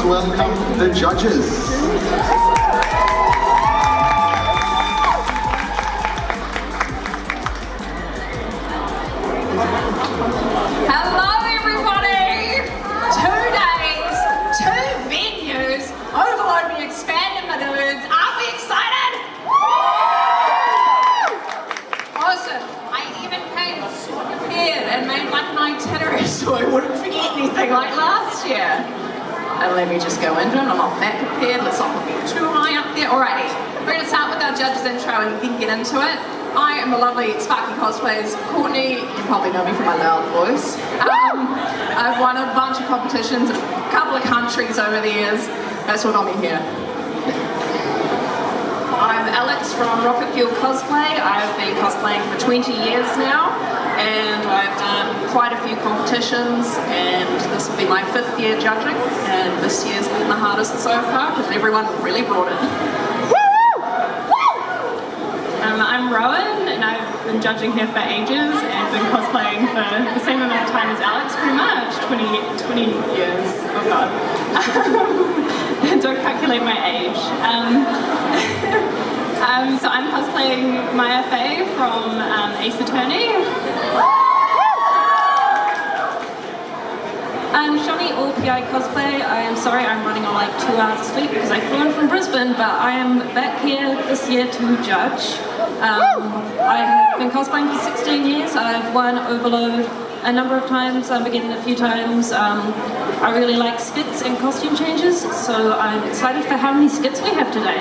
welcome the judges. Hello everybody! 2 days, 2 venues, Overload me expanding my balloons. Aren't we excited? Awesome. I even came prepared and made like an itinerary so I wouldn't forget anything like last year. And let me just go into it. I'm not that prepared. Let's not get too high up there. Alrighty. We're going to start with our judges intro and then get into it. I am a lovely Sparky Cosplays Courtney. You probably know me from my loud voice. I've won a bunch of competitions in a couple of countries over the years. That's what got me here. I'm Alex from Rocket Fuel Cosplay. I've been cosplaying for 20 years now, and I've done quite a few competitions, and this will be my 5th year judging, and this year's been the hardest so far because everyone really brought it. I'm Rowan, and I've been judging here for ages and been cosplaying for the same amount of time as Alex, pretty much, 20 years, oh god. Don't calculate my age. So I'm cosplaying Maya Faye from Ace Attorney. I'm Shani, all PI Cosplay. I am sorry I'm running on like 2 hours of sleep because I flew in from Brisbane, but I am back here this year to judge. I have been cosplaying for 16 years. I've won Overload a number of times, I've been getting a few times. I really like skits and costume changes, so I'm excited for how many skits we have today.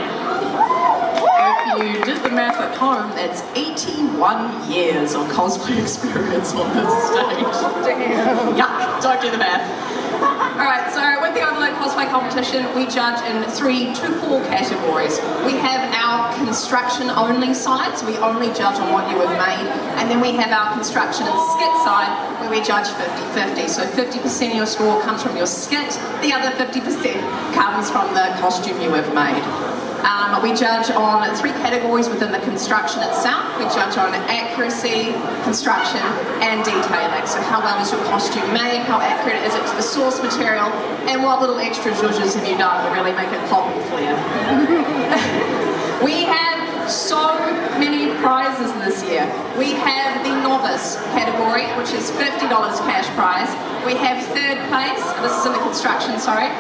If you did the math at home, that's 81 years of cosplay experience on this stage. Damn. Yuck, don't do the math. Alright, so with the Overload Cosplay Competition, we judge in 3 to 4 categories. We have our construction only side, so we only judge on what you have made, and then we have our construction and skit side, where we judge 50-50. So 50% of your score comes from your skit, the other 50% comes from the costume you have made. We judge on 3 categories within the construction itself. We judge on accuracy, construction, and detailing. So how well is your costume made, how accurate is it to the source material, and what little extra zhuzhes have you done to really make it pop and flare. We have so many prizes this year. We have the novice category, which is $50 cash prize. We have 3rd place, this is in the construction, sorry.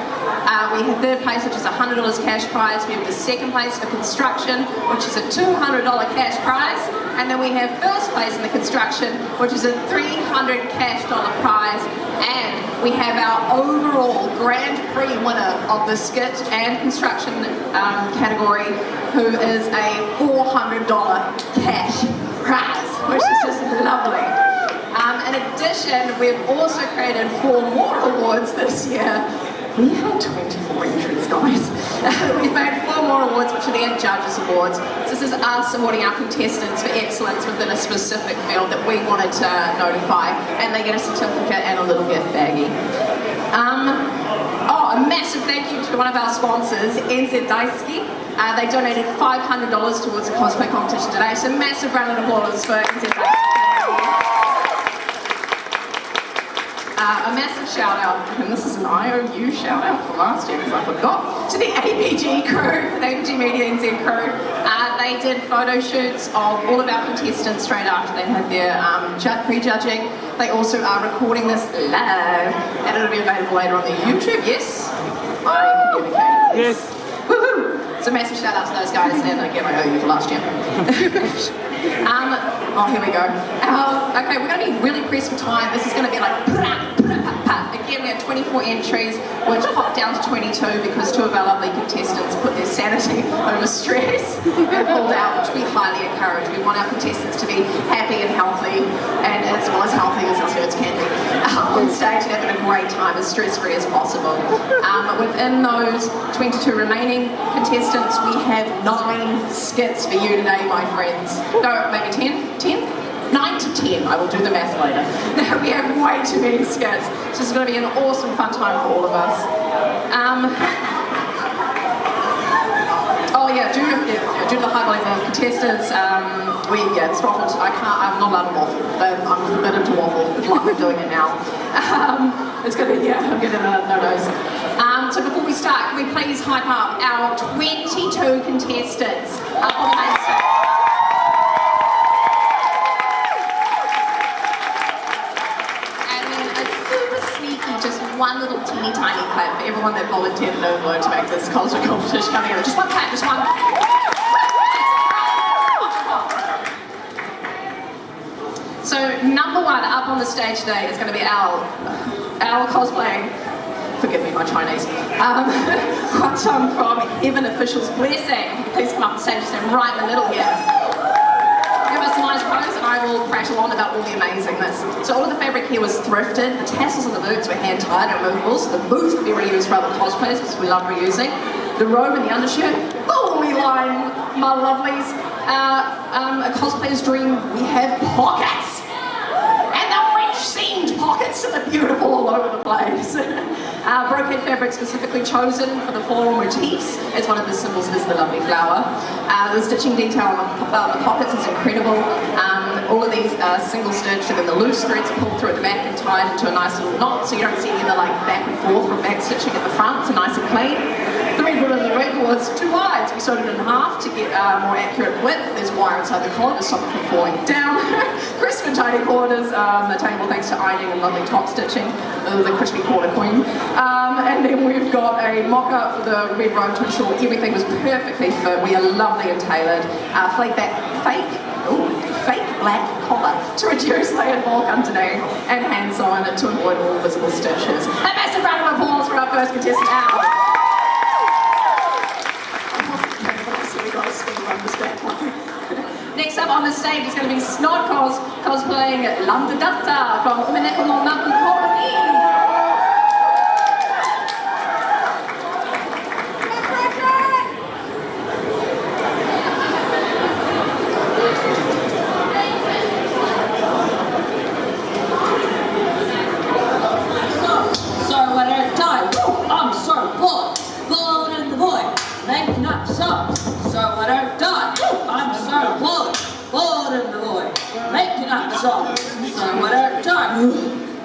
We have 3rd place, which is $100 cash prize. We have the 2nd place for construction, which is a $200 cash prize. And then we have 1st place in the construction, which is a $300 cash prize. And we have our overall Grand Prix winner of the skit and construction category, who is a $400 cash prize, which is just lovely. In addition, we've also created 4 more awards this year. We had 24 entries, guys. We've made 4 more awards, which are the Judges Awards. So this is us awarding our contestants for excellence within a specific field that we wanted to notify, and they get a certificate and a little gift baggie. A massive thank you to one of our sponsors, NZ Daisuke. They donated $500 towards the cosplay competition today, so massive round of applause for NZ Daisuke. A massive shout out, and this is an IOU shout out for last year because I forgot, to the APG crew, the APG Media Intro crew. They did photo shoots of all of our contestants straight after they had their pre-judging. They also are recording this live, and it'll be available later on the YouTube. Yes, I communicated. Yes. Woohoo! So massive shout out to those guys, and again I owe you for last year. Oh, here we go. Okay, we're going to be really pressed for time. This is going to be like again, we have 24 entries, which popped down to 22 because 2 of our lovely contestants put their sanity over stress and pulled out, which we highly encourage. We want our contestants to be happy and healthy, and as well as healthy as our skirts can be, on stage and having a great time, as stress-free as possible. Within those 22 remaining contestants, we have 9 skits for you today, my friends. No, maybe 10? 10? 9 to 10, I will do the math later. We have way too many skits, so it's going to be an awesome fun time for all of us. Due to the high volume of contestants, it's waffled. I'm not allowed to waffle. I'm forbidden to waffle. Good luck with doing it now. It's going to be, I'm getting no-nos. So before we start, can we please hype up our 22 contestants up on the main stage? And then a super sneaky, just one little teeny tiny clap for everyone that volunteered and overload to make this cosplay competition come together. Just one clap, just one. So number one up on the stage today is going to be our cosplaying, forgive me my Chinese, Chung from Heaven Officials Blessing. Please come up on stage and stand right in the middle here. Give us a nice pose and I will prattle on about all the amazingness. So all of the fabric here was thrifted, the tassels and the boots were hand tied and removable, so the boots will be reused for other cosplays because we love reusing. The robe and the undershirt, fully lined, my lovelies. A cosplayer's dream, we have pockets! And the French-themed pockets that are beautiful all over the place. Brocade fabric specifically chosen for the floral motifs as one of the symbols is the lovely flower. The stitching detail on the pockets is incredible. All of these are single stitched and then the loose threads are pulled through at the back and tied into a nice little knot so you don't see any of the back and forth from back stitching at the front, so nice and clean. The red ribbon in the red was too wide, so we sewed it in half to get more accurate width. There's wire inside the collar to stop it from falling down. Crisp and tidy corners, the table thanks to ironing and lovely top stitching, the crispy quarter queen. And then we've got a mock-up for the red robe to ensure everything was perfectly fit. We are lovely and tailored. Fake black collar to reduce layered bulk underneath and hand sewn to avoid all visible stitches. A massive round of applause for our first contestant out. Next up on the stage is going to be Snodcos cosplaying Lamdadelta from Umineko no Naku Koro.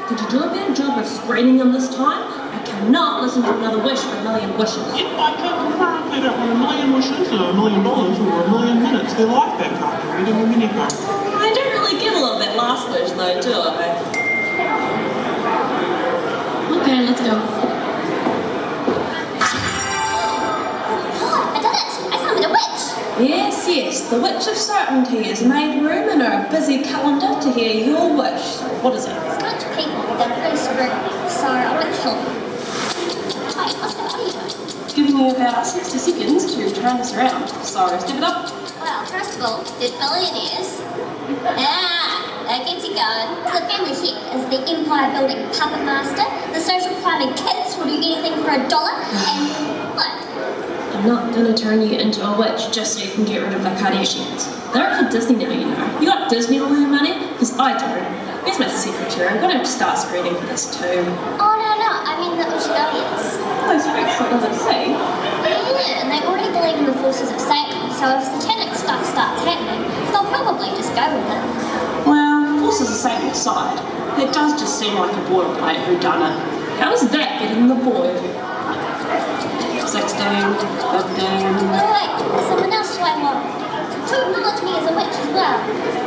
Did you do a better job of screening them this time? I cannot listen to another wish for a million wishes. If I can confirm they don't want a million wishes or $1 million or a million minutes, they like that after reading Umineko. I don't really get a lot of that last wish though, do I? Okay, let's go. I did it! I summoned a witch! Yes, the Witch of Certainty has made room in her busy calendar to hear your wish. What is it? There's a bunch of people that are pretty screwed, so I want to kill them. Wait, what are you doing? Giving you about 60 seconds to turn this around. So, step it up. Well, first of all, the billionaires. That gets you going. The family head is the empire building puppet master. The social climbing kids will do anything for $1. And what? I'm not gonna turn you into a witch just so you can get rid of the Kardashians. They're for Disney now, you know. You got Disney all your money? Because I don't. Here's my secretary. I'm gonna have to start screening for this too. Oh, no, I mean the Ushinoyas. Those folks got nothing to say. Yeah, and they already believe in the forces of Satan, so if satanic stuff starts happening, they'll probably just go with it. Well, forces of Satan aside, it does just seem like a boilerplate whodunit. How is that getting the boy? 16, 15... Oh wait, there's someone else who I want to acknowledge me as a witch as well.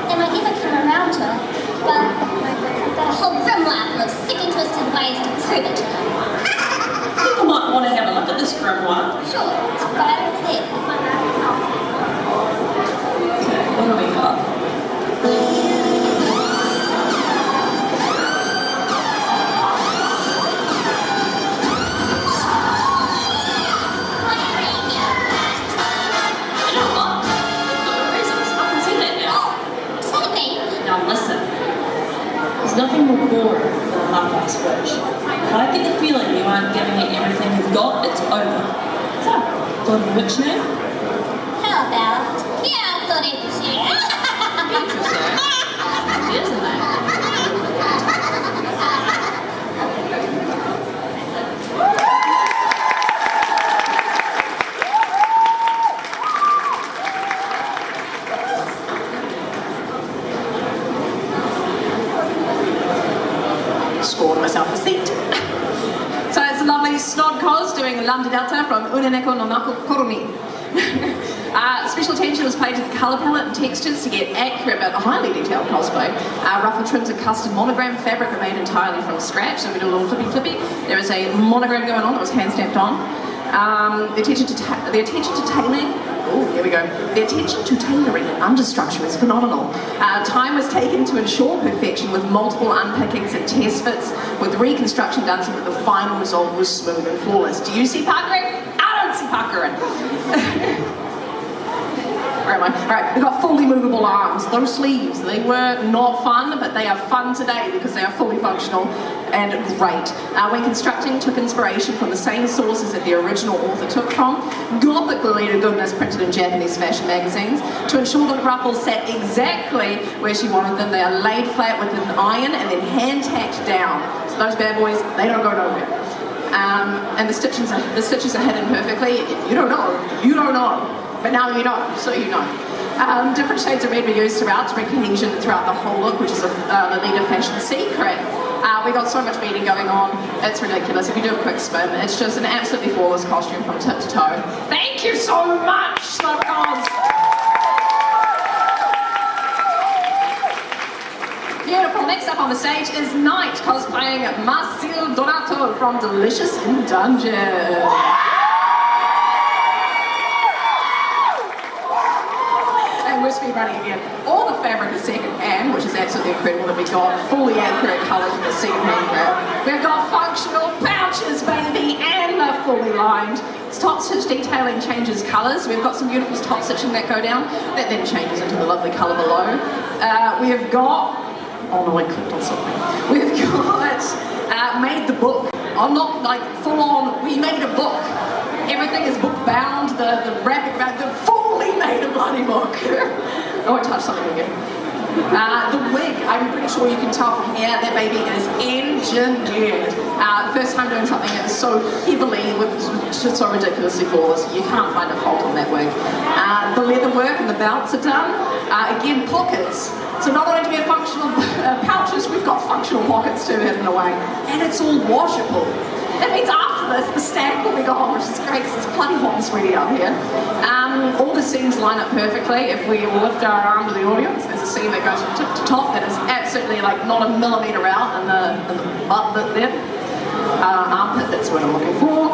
They might never come around to it, but I've got a whole grimoire of sick and twisted ways to prove it to them. People might want to have a look at this grimoire. Sure, it's right over there. Okay, what do we got? There's nothing more boring than a half-assed witch. If I get the feeling you aren't giving it everything you've got, it's over. So, got a witch name? How about? Yeah, I thought it was you. Interesting. Here's a name. Scored myself a seat. So it's a lovely Snodcos Snodcos doing Lamdadelta from Umineko no Koro. Special attention was paid to the colour palette and textures to get accurate but highly detailed cosplay. Ruffle trims and custom monogram fabric are made entirely from scratch, so we do a little flippy. There is a monogram going on that was hand stamped on. The attention to tailoring. Oh, here we go. The attention to tailoring and understructure is phenomenal. Time was taken to ensure perfection with multiple unpickings and test fits, with reconstruction done so that the final result was smooth and flawless. Do you see puckering? I don't see puckering. Where am I? Alright, we've got fully movable arms. Those sleeves, they were not fun, but they are fun today because they are fully functional and great. When constructing, took inspiration from the same sources that the original author took from. Gothic-related goodness printed in Japanese fashion magazines. To ensure that ruffles sat exactly where she wanted them, they are laid flat with an iron and then hand-tacked down. So those bad boys, they don't go nowhere. And the stitches are hidden perfectly. If you don't know, you don't know. But now you know, so you know. Different shades of red were used throughout to bring cohesion throughout the whole look, which is the leader fashion secret. We got so much beading going on, it's ridiculous. If you do a quick spin, it's just an absolutely flawless costume from tip to toe. Thank you so much, Snodcos! Beautiful. Next up on the stage is Knight cosplaying Marcel Donato from Delicious in Dungeon. We're speed running again. All the fabric is second hand, which is absolutely incredible that we got fully accurate colours with the second hand grab. We've got functional pouches, baby, and they're fully lined. Top stitch detailing changes colours. We've got some beautiful top stitching that go down that then changes into the lovely colour below. We've got, oh no, I clicked on something. We've got made the book. I'm not like full on, we made a book. Everything is book bound, the wrapping around, the fully made a bloody book. Oh, I touched something again. The wig, I'm pretty sure you can tell from here, that baby is engineered. First time doing something that's so heavily, just so ridiculously flawless, you can't find a fault on that wig. The leather work and the belts are done. Again, pockets. So not only do we have functional pouches, we've got functional pockets too hidden away. And it's all washable. That means after this, the stack will be gone, which is great because it's bloody hot and sweaty out here. All the seams line up perfectly. If we lift our arm to the audience, there's a seam that goes from tip to top that is absolutely like not a millimetre out in the butt bit there. Armpit, that's what I'm looking for.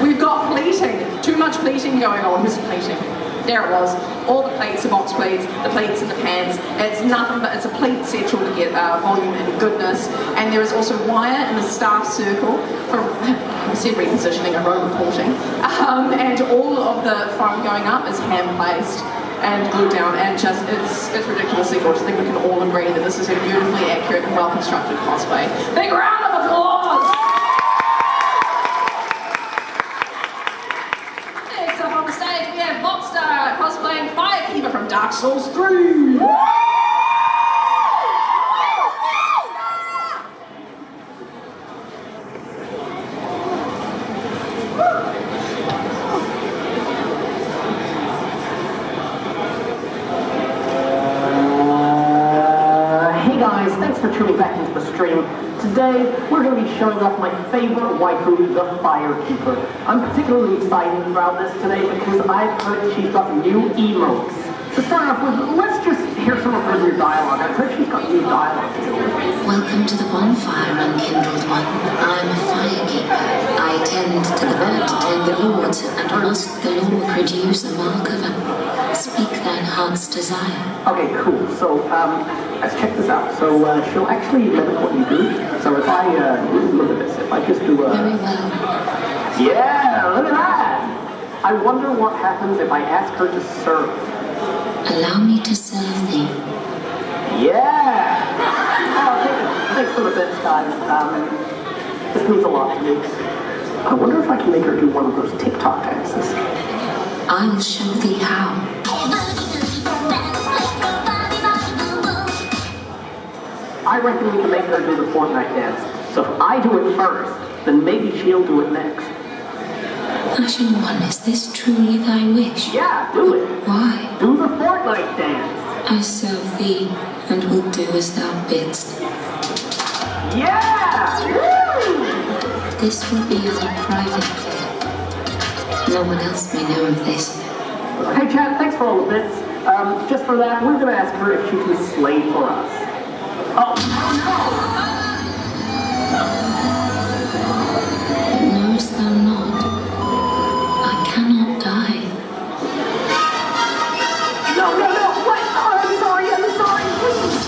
We've got pleating. Too much pleating going on. Who's pleating? There it was. All the pleats, the box pleats, the pleats and the pants. It's nothing but it's a pleat central to get volume and goodness. And there is also wire in the staff circle for, I said repositioning, I wrote reporting. And all of the foam going up is hand placed and glued down, and just it's ridiculously gorgeous. I think we can all agree that this is a beautifully accurate and well constructed cosplay. Big round of applause! Next up on the stage we have Boxstara cosplaying Firekeeper from Dark Souls 3. Thanks for tuning back into the stream. Today, we're going to be showing off my favorite waifu, the Firekeeper. I'm particularly excited about this today because I've heard she's got new emotes. To start off with, let's just hear some of her new dialogue. I've heard she's got new dialogue too. Welcome to the bonfire, unkindled one. I'm a firekeeper. I tend to the bird to tend the Lord, and must the law produce a mark of a speak thine heart's desire. Okay, cool. So, let's check this out. So, she'll actually mimic what you do. So if I, look at this, if I just do a... Very well. Yeah, look at that! I wonder what happens if I ask her to serve. Allow me to serve thee. Yeah! Oh, thanks for the bits, guys. This means a lot to me. I wonder if I can make her do one of those TikTok dances. I will show thee how. I reckon we can make her do the Fortnite dance. So if I do it first, then maybe she'll do it next. Ashen One, is this truly thy wish? Yeah, do it. Why? Do the Fortnite dance. I serve thee, and will do as thou bidst. Yeah! Woo! This will be our private play. No one else may know of this. Hey chat, thanks for all the bits. Just for that, we're gonna ask her if she can slay for us. Oh But knowest thou not? I cannot die. no, what? Oh, I'm sorry, please.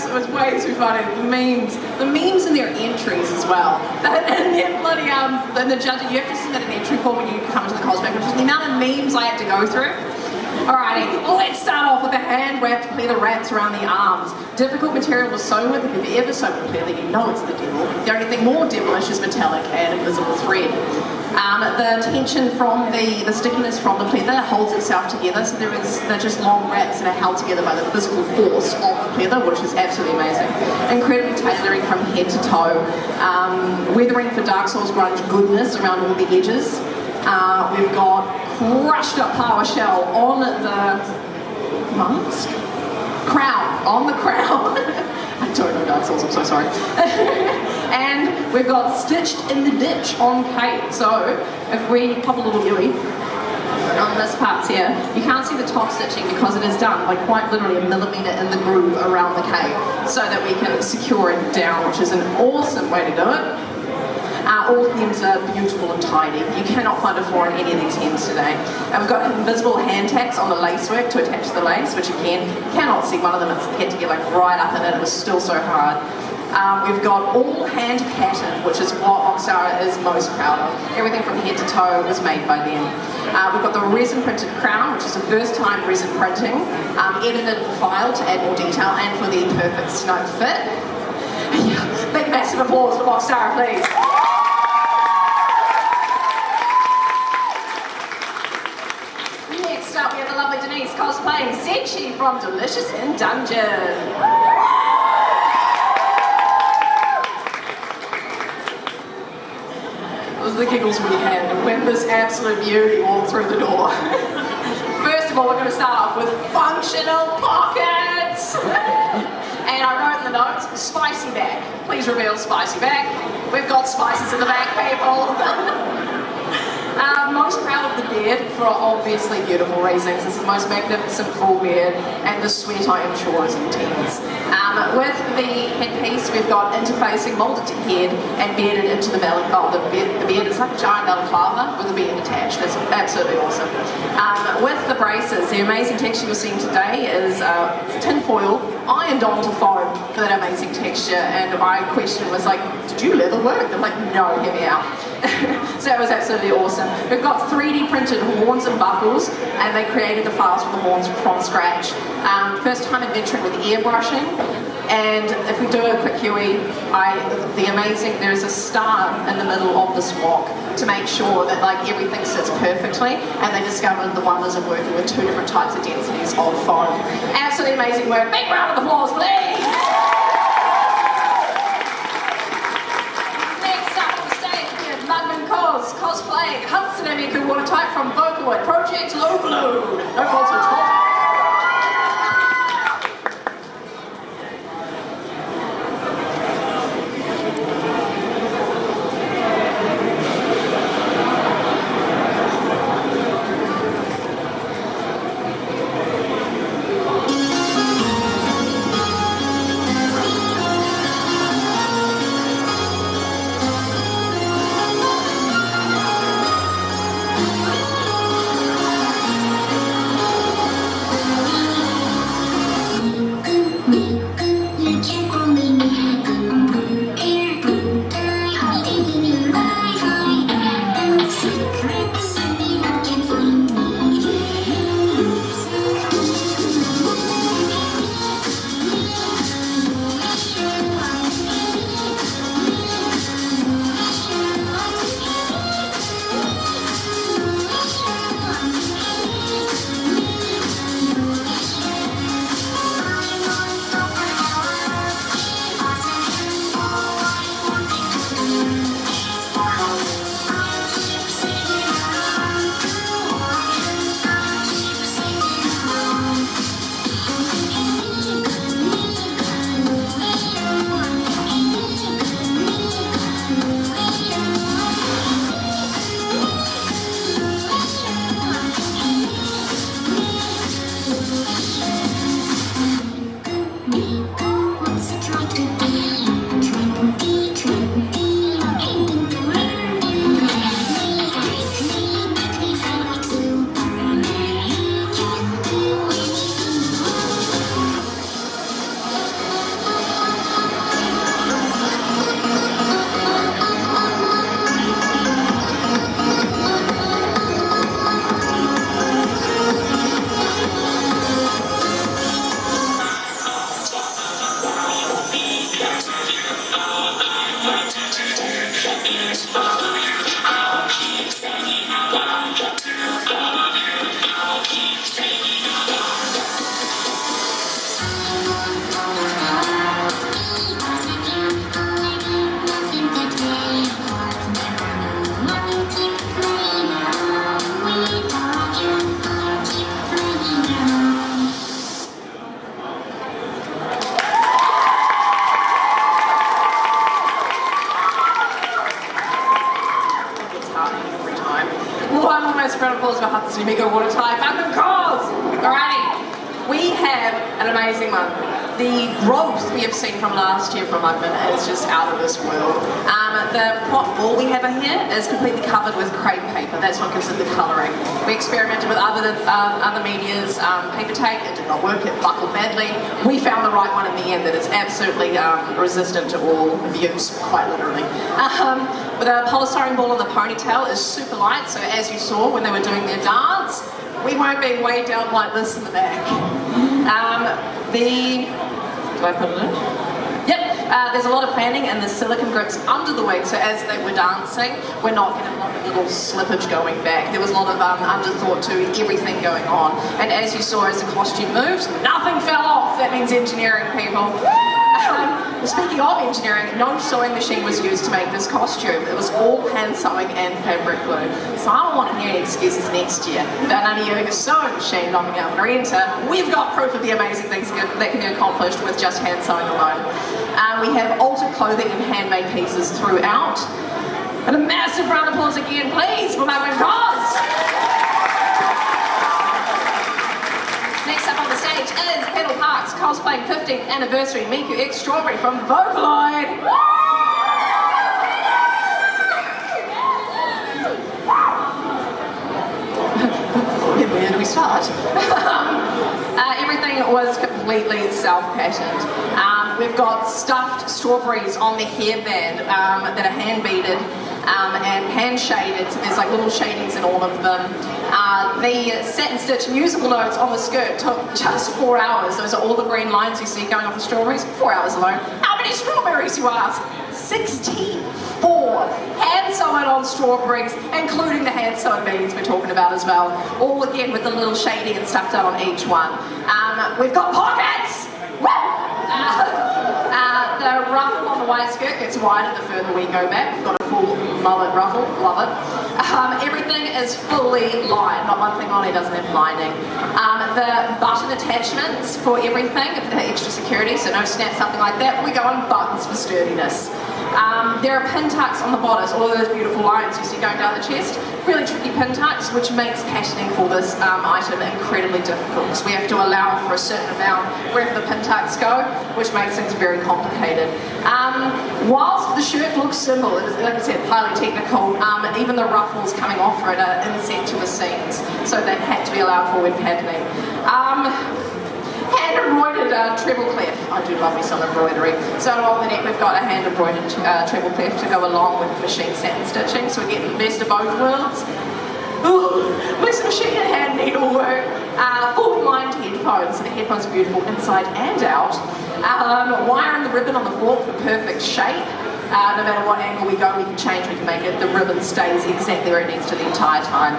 It was way too funny. The memes in their entries as well. And then bloody the judge, you have to submit an entry form when you come to the cosplay, which is the amount of memes I had to go through. Alrighty, let's start off with a hand wrapped pleather wraps around the arms. Difficult material to sew with. If you've ever sewn with pleather, you know it's the devil. The only thing more devilish is metallic and invisible thread. The tension from the stickiness from the pleather holds itself together, so they're just long wraps that are held together by the physical force of the pleather, which is absolutely amazing. Incredible tailoring from head to toe. Weathering for Dark Souls grunge goodness around all the edges. We've got crushed up power shell on the mask? Crown, on the crown. I don't know Dark Souls, I'm so sorry. And we've got stitched in the ditch on Kate. So if we pop a little Yui on this part here, you can't see the top stitching because it is done like quite literally a millimetre in the groove around the Kate so that we can secure it down, which is an awesome way to do it. All hems are beautiful and tidy. You cannot find a flaw in any of these hems today. We've got invisible hand tacks on the lacework to attach the lace, which again, cannot see one of them. It's had to get like right up in it. It was still so hard. We've got all hand pattern, which is what Boxstara is most proud of. Everything from head to toe was made by them. We've got the resin printed crown, which is the first time resin printing, edited the file to add more detail and for the perfect snug fit. Big massive applause for Boxstara, please. Next up, we have the lovely Denise cosplaying Senshi from Delicious in Dungeon. Those are the giggles we had when this absolute beauty walked through the door. First of all, we're going to start off with functional pockets. And I wrote in the notes, spicy back. Please reveal spicy back. We've got spices in the back, people. Most proud of the beard for obviously beautiful reasons. This is the most magnificent full beard, and the sweat I am sure is intense. With the headpiece, we've got interfacing molded to head and bearded into the belly. Oh, the beard is like a giant balaclava with a beard attached. It's absolutely awesome. With the braces, the amazing texture you're seeing today is tin foil ironed onto foam for that amazing texture. And my question was like, did you leather work? They're like, no, hear me out. So that was absolutely awesome. We've got 3D printed horns and buckles, and they created the files for the horns from scratch. First time adventuring with airbrushing, and if we do a quick Huey, there's a star in the middle of the swak to make sure that like everything sits perfectly, and they discovered the wonders of working with 2 different types of densities of foam. Absolutely amazing work. Big round of applause, please! Mugman cosplay Hatsune Miku watertight from Vocaloid Project Overload. No voltage. massive round of applause for Hatsune Miku Watertight, of course! Alrighty, we have an amazing month. The growth we have seen from last year from Mugman is just out of this world. The prop ball we have in here is completely covered with crepe paper. That's what gives it the colouring. We experimented with other medias, paper tape. It did not work. It buckled badly. We found the right one in the end that is absolutely resistant to all abuse, quite literally. But the polystyrene ball on the ponytail is super light. So as you saw when they were doing their dance, we weren't being weighed down like this in the back. Do I put it in? Yep, there's a lot of planning and the silicone grips under the wig, so as they were dancing, we're not getting a lot of little slippage going back. There was a lot of underthought to everything going on. And as you saw, as the costume moved, nothing fell off. That means engineering, people. Speaking of engineering, no sewing machine was used to make this costume. It was all hand sewing and fabric glue. So I don't want to hear any excuses next year about none of you a sewing machine knocking out Marina. We've got proof of the amazing things that can be accomplished with just hand sewing alone. We have altered clothing and handmade pieces throughout. And a massive round of applause again, please, for Mugman Cos! Next up on the stage is PetalParks cosplaying 15th anniversary Miku X Strawberry from Vocaloid. Where do we start? Everything was completely self-patterned. We've got stuffed strawberries on the hairband that are hand beaded and hand shaded. So there's like little shadings in all of them. The satin stitch musical notes on the skirt took just 4 hours. Those are all the green lines you see going off the strawberries. 4 hours alone. How many strawberries, you ask? 64 hand sewn on strawberries, including the hand sewn beads we're talking about as well. All again with the little shading and stuff done on each one. We've got pockets! The ruffle on the white skirt gets wider the further we go back. We've got a full mullet ruffle, love it. Everything is fully lined, not one thing on it doesn't have lining. The button attachments for everything, for the extra security, so no snap, something like that. We go on buttons for sturdiness. There are pin tucks on the bodice, all of those beautiful lines you see going down the chest. Really tricky pin tucks, which makes patterning for this item incredibly difficult, because we have to allow for a certain amount wherever the pin tucks go, which makes things very complicated. Whilst the shirt looks simple, it is, like I said, highly technical, even the ruffles coming off it are inset to the seams, so that had to be allowed for when patterning. Hand embroidered treble clef. I do love me some embroidery. So on the neck we've got a hand embroidered treble clef to go along with machine satin stitching, so we get the best of both worlds. Ooh, with machine and hand needlework. Fully lined headphones, so the headphones are beautiful inside and out. Wiring the ribbon on the fork for perfect shape. No matter what angle we go, we can change, we can make it. The ribbon stays exactly where it needs to the entire time.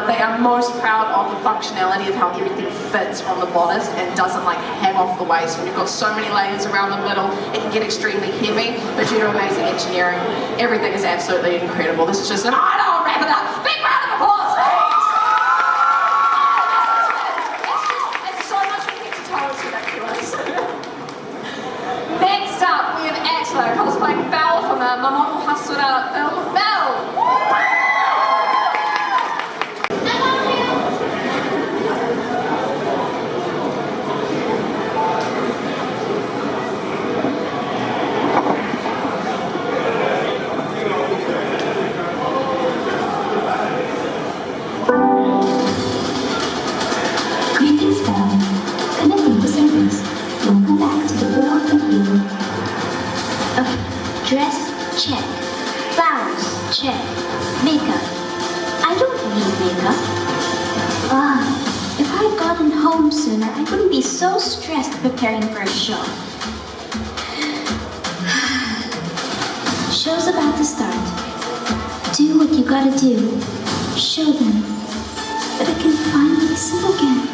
They are most proud of the functionality of how everything fits on the bodice and doesn't like hang off the waist. When you've got so many layers around the middle, it can get extremely heavy, but due to amazing engineering, everything is absolutely incredible. This is just an idol, wrap it up. Big round of applause, please! It's so much we get to tell us ridiculous. Next up, we have Atla cosplaying Belle from the Mamoru Hosada film Belle. Greetings, Belle. Connecting to service. Welcome back to the world of you. Dress, check. Flowers, check. Makeup. I don't need makeup. If I had gotten home sooner, I wouldn't be so stressed preparing for a show. Show's about to start. Do what you gotta do. Show them that I can finally sing again.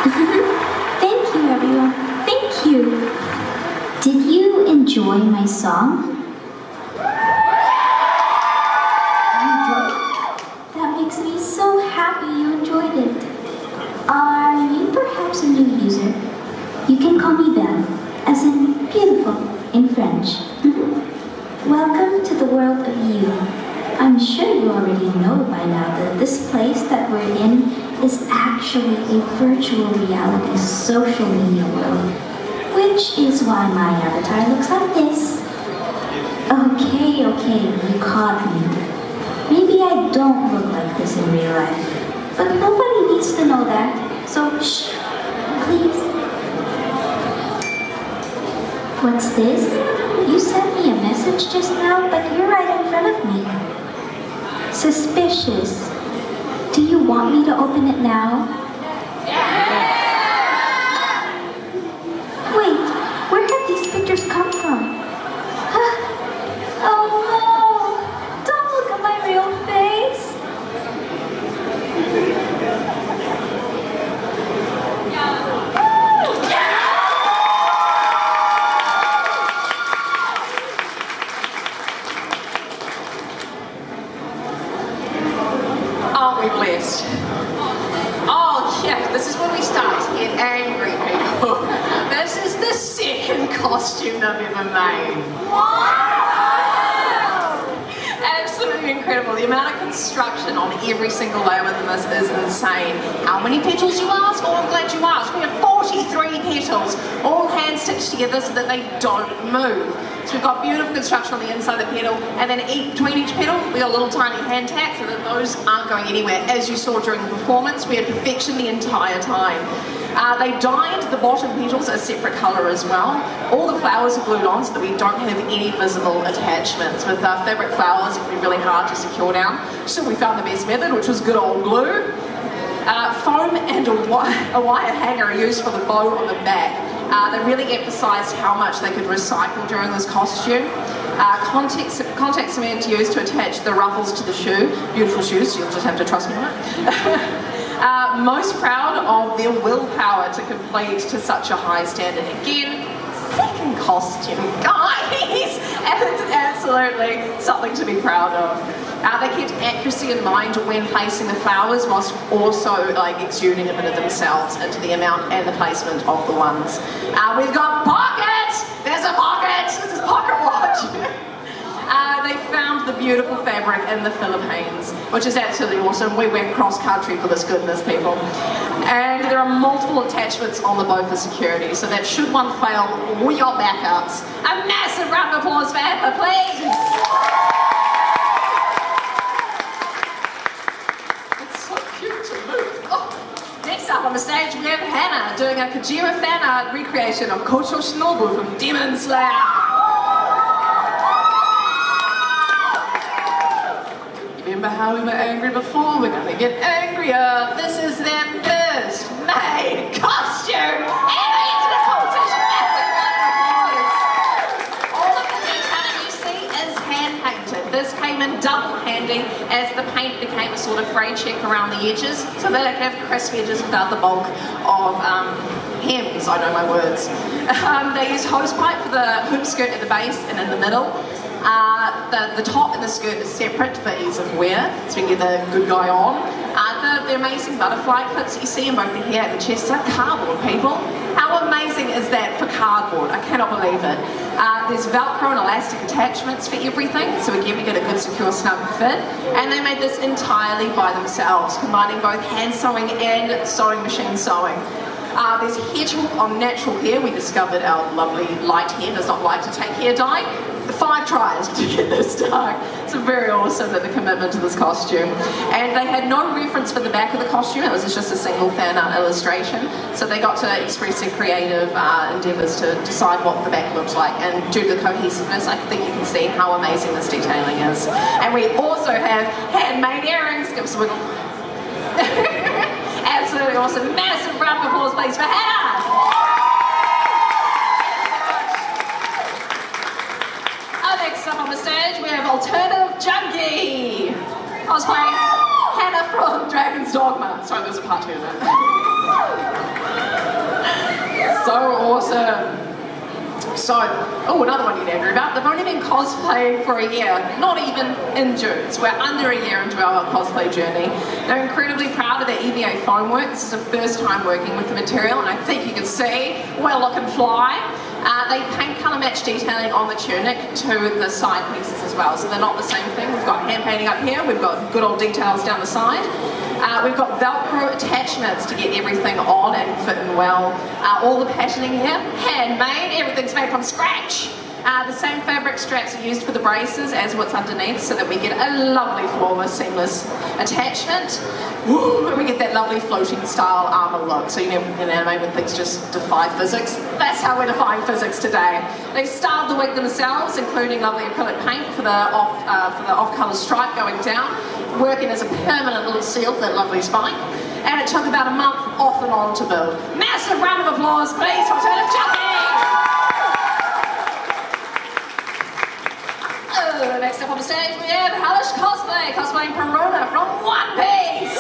Thank you, everyone. Thank you. Did you enjoy my song? That makes me so happy you enjoyed it. Are you perhaps a new user? You can call me Belle, as in beautiful in French. Welcome to the world of you. I'm sure you already know by now that this place that we're in is actually a virtual reality social media world, which is why my avatar looks like this. Okay, you caught me. Maybe I don't look like this in real life, but nobody needs to know that, so shh, please. What's this? You sent me a message just now, but you're right in front of me. Suspicious. Do you want me to open it now? Wait, where have these pictures come from? Oh no! Don't look at my real face! Aren't we blessed? Oh yeah, this is when we start to get angry, people. This is the second costume I've ever made. Absolutely incredible. The amount of construction on every single layer within this is insane. How many petals you ask? Oh, I'm glad you asked. We have 43 petals, all hand stitched together so that they don't move. So we've got beautiful construction on the inside of the petal, and then between each petal, we got little tiny hand tacks so that those aren't going anywhere. As you saw during the performance, we had perfection the entire time. They dyed the bottom petals a separate colour as well. All the flowers are glued on so that we don't have any visible attachments. With fabric flowers, it can be really hard to secure down. So we found the best method, which was good old glue. Foam and a wire hanger are used for the bow on the back. They really emphasised how much they could recycle during this costume. Contact cement used to attach the ruffles to the shoe. Beautiful shoes, you'll just have to trust me on it. Most proud of their willpower to complete to such a high standard. Again, second costume, guys! And it's absolutely something to be proud of. They kept accuracy in mind when placing the flowers, whilst also exuding a bit of themselves into the amount and the placement of the ones. We've got pockets! There's a pocket! This is pocket watch! They found the beautiful fabric in the Philippines, which is absolutely awesome. We went cross-country for this goodness, people. And there are multiple attachments on the bow for security, so that should one fail, we got backups. A massive round of applause for Atla, please! It's so cute to move. Oh. Next up on the stage, we have Hannah doing a KAJiRA fan art recreation of Kocho Shinobu from Demon Slayer. Remember how we were angry before? We're gonna get angrier. This is their first made costume ever into the competition. That's a round of applause. All of the detailing you see is hand painted. This came in double handy as the paint became a sort of frayed check around the edges so that it could have crisp edges without the bulk of hems. I know my words. They used hose pipe for the hoop skirt at the base and in the middle. The top and the skirt is separate for ease of wear, so we can get the good guy on. The amazing butterfly clips that you see in both the hair and the chest are cardboard, people. How amazing is that for cardboard? I cannot believe it. There's Velcro and elastic attachments for everything, so again we get a good secure snug fit. And they made this entirely by themselves, combining both hand sewing and sewing machine sewing. There's hair talk on natural hair. We discovered our lovely light hair does not like to take hair dye. 5 tries to get this dark. It's very awesome that the commitment to this costume. And they had no reference for the back of the costume. It was just a single fan art illustration. So they got to express their creative endeavours to decide what the back looked like. And due to the cohesiveness, I think you can see how amazing this detailing is. And we also have handmade earrings. Give us a wiggle. Absolutely awesome. Massive round of applause, please, for Hannah. Next up on the stage, we have alternative Junkie. I was playing Hannah from Dragon's Dogma. Sorry, there's a part 2 of that. So, another one you'd hear about. They've only been cosplaying for a year, not even in June. So we're under a year into our cosplay journey. They're incredibly proud of their EVA foam work. This is the first time working with the material, and I think you can see we're looking fly. They paint colour match detailing on the tunic to the side pieces as well, so they're not the same thing. We've got hand painting up here, we've got good old details down the side. We've got Velcro attachments to get everything on and fit in well. All the patterning here, handmade, everything's made from scratch. The same fabric straps are used for the braces as what's underneath, so that we get a lovely, flawless, seamless attachment. Woo, and we get that lovely floating style armour look. So you know, in anime when things just defy physics, that's how we're defying physics today. They styled the wig themselves, including lovely acrylic paint for the off-colour stripe going down, working as a permanent little seal for that lovely spike. And it took about a month off and on to build. Massive round of applause, please, for Junkie! Next up on the stage we have Hellish Cosplay, cosplaying Perona from One Piece!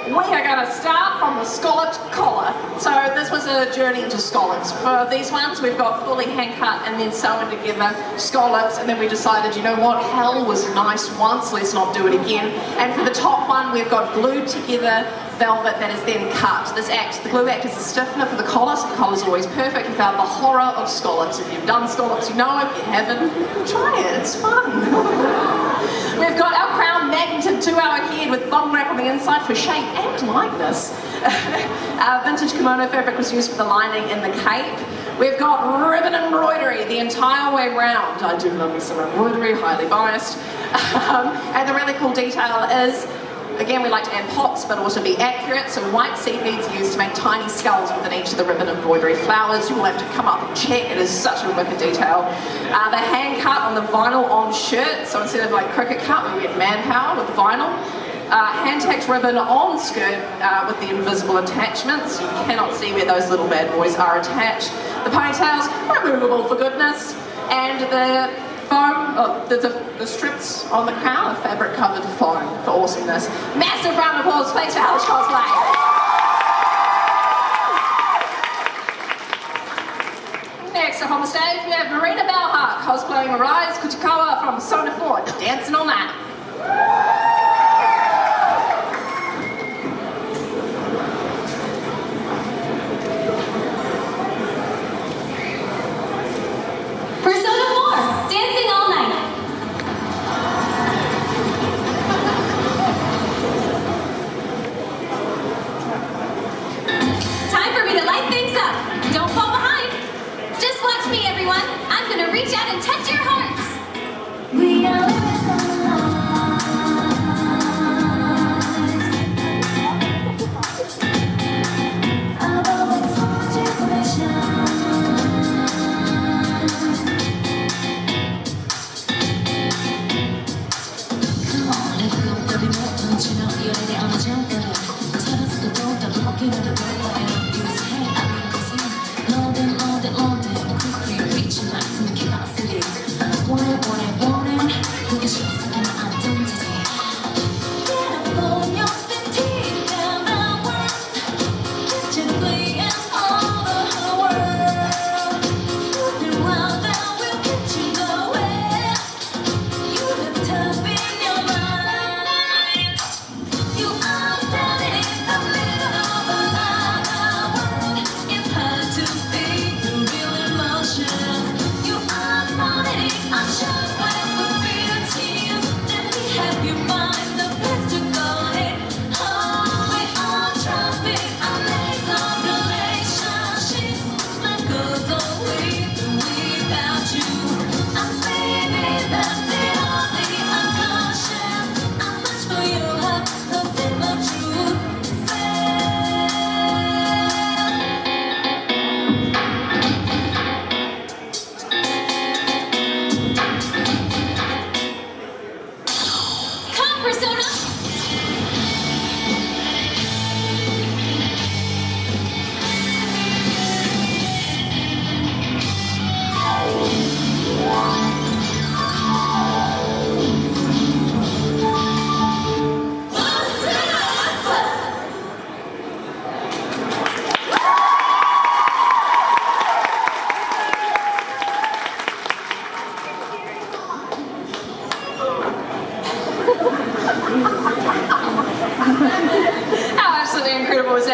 We are going to start from the scalloped collar. So this was a journey into scallops. For these ones we've got fully hand cut and then sewn together scallops, and then we decided, you know what, hell was nice once, let's not do it again. And for the top one we've got glued together velvet that is then cut. The glue acts as a stiffener for the collar, so the collar's always perfect without the horror of scallops. If you've done scallops, you know. If you haven't, try it, it's fun. We've got our crown magneted to our head with bum wrap on the inside for shape and lightness. Vintage kimono fabric was used for the lining in the cape. We've got ribbon embroidery the entire way round. I do love me some embroidery, highly biased. And the really cool detail is, again, we like to add pops, but also be accurate. So white seed beads are used to make tiny skulls within each of the ribbon embroidery flowers. You will have to come up and check. It is such a wicked detail. The hand cut on the vinyl on shirt. So instead of like cricket cut, we get manpower with the vinyl. Hand tacked ribbon on skirt with the invisible attachments. You cannot see where those little bad boys are attached. The ponytails, removable for goodness. And the foam, the strips on the crown are fabric covered foam for awesomeness. Massive round of applause, please, for Hellish Cosplay. Next up on the stage we have Marina BelHeart cosplaying Mariah's Kujikawa from Persona 4, dancing all night. Dancing all night. Time for me to light things up. Don't fall behind. Just watch me, everyone. I'm gonna reach out and touch your hearts. We are living I've always wanted you.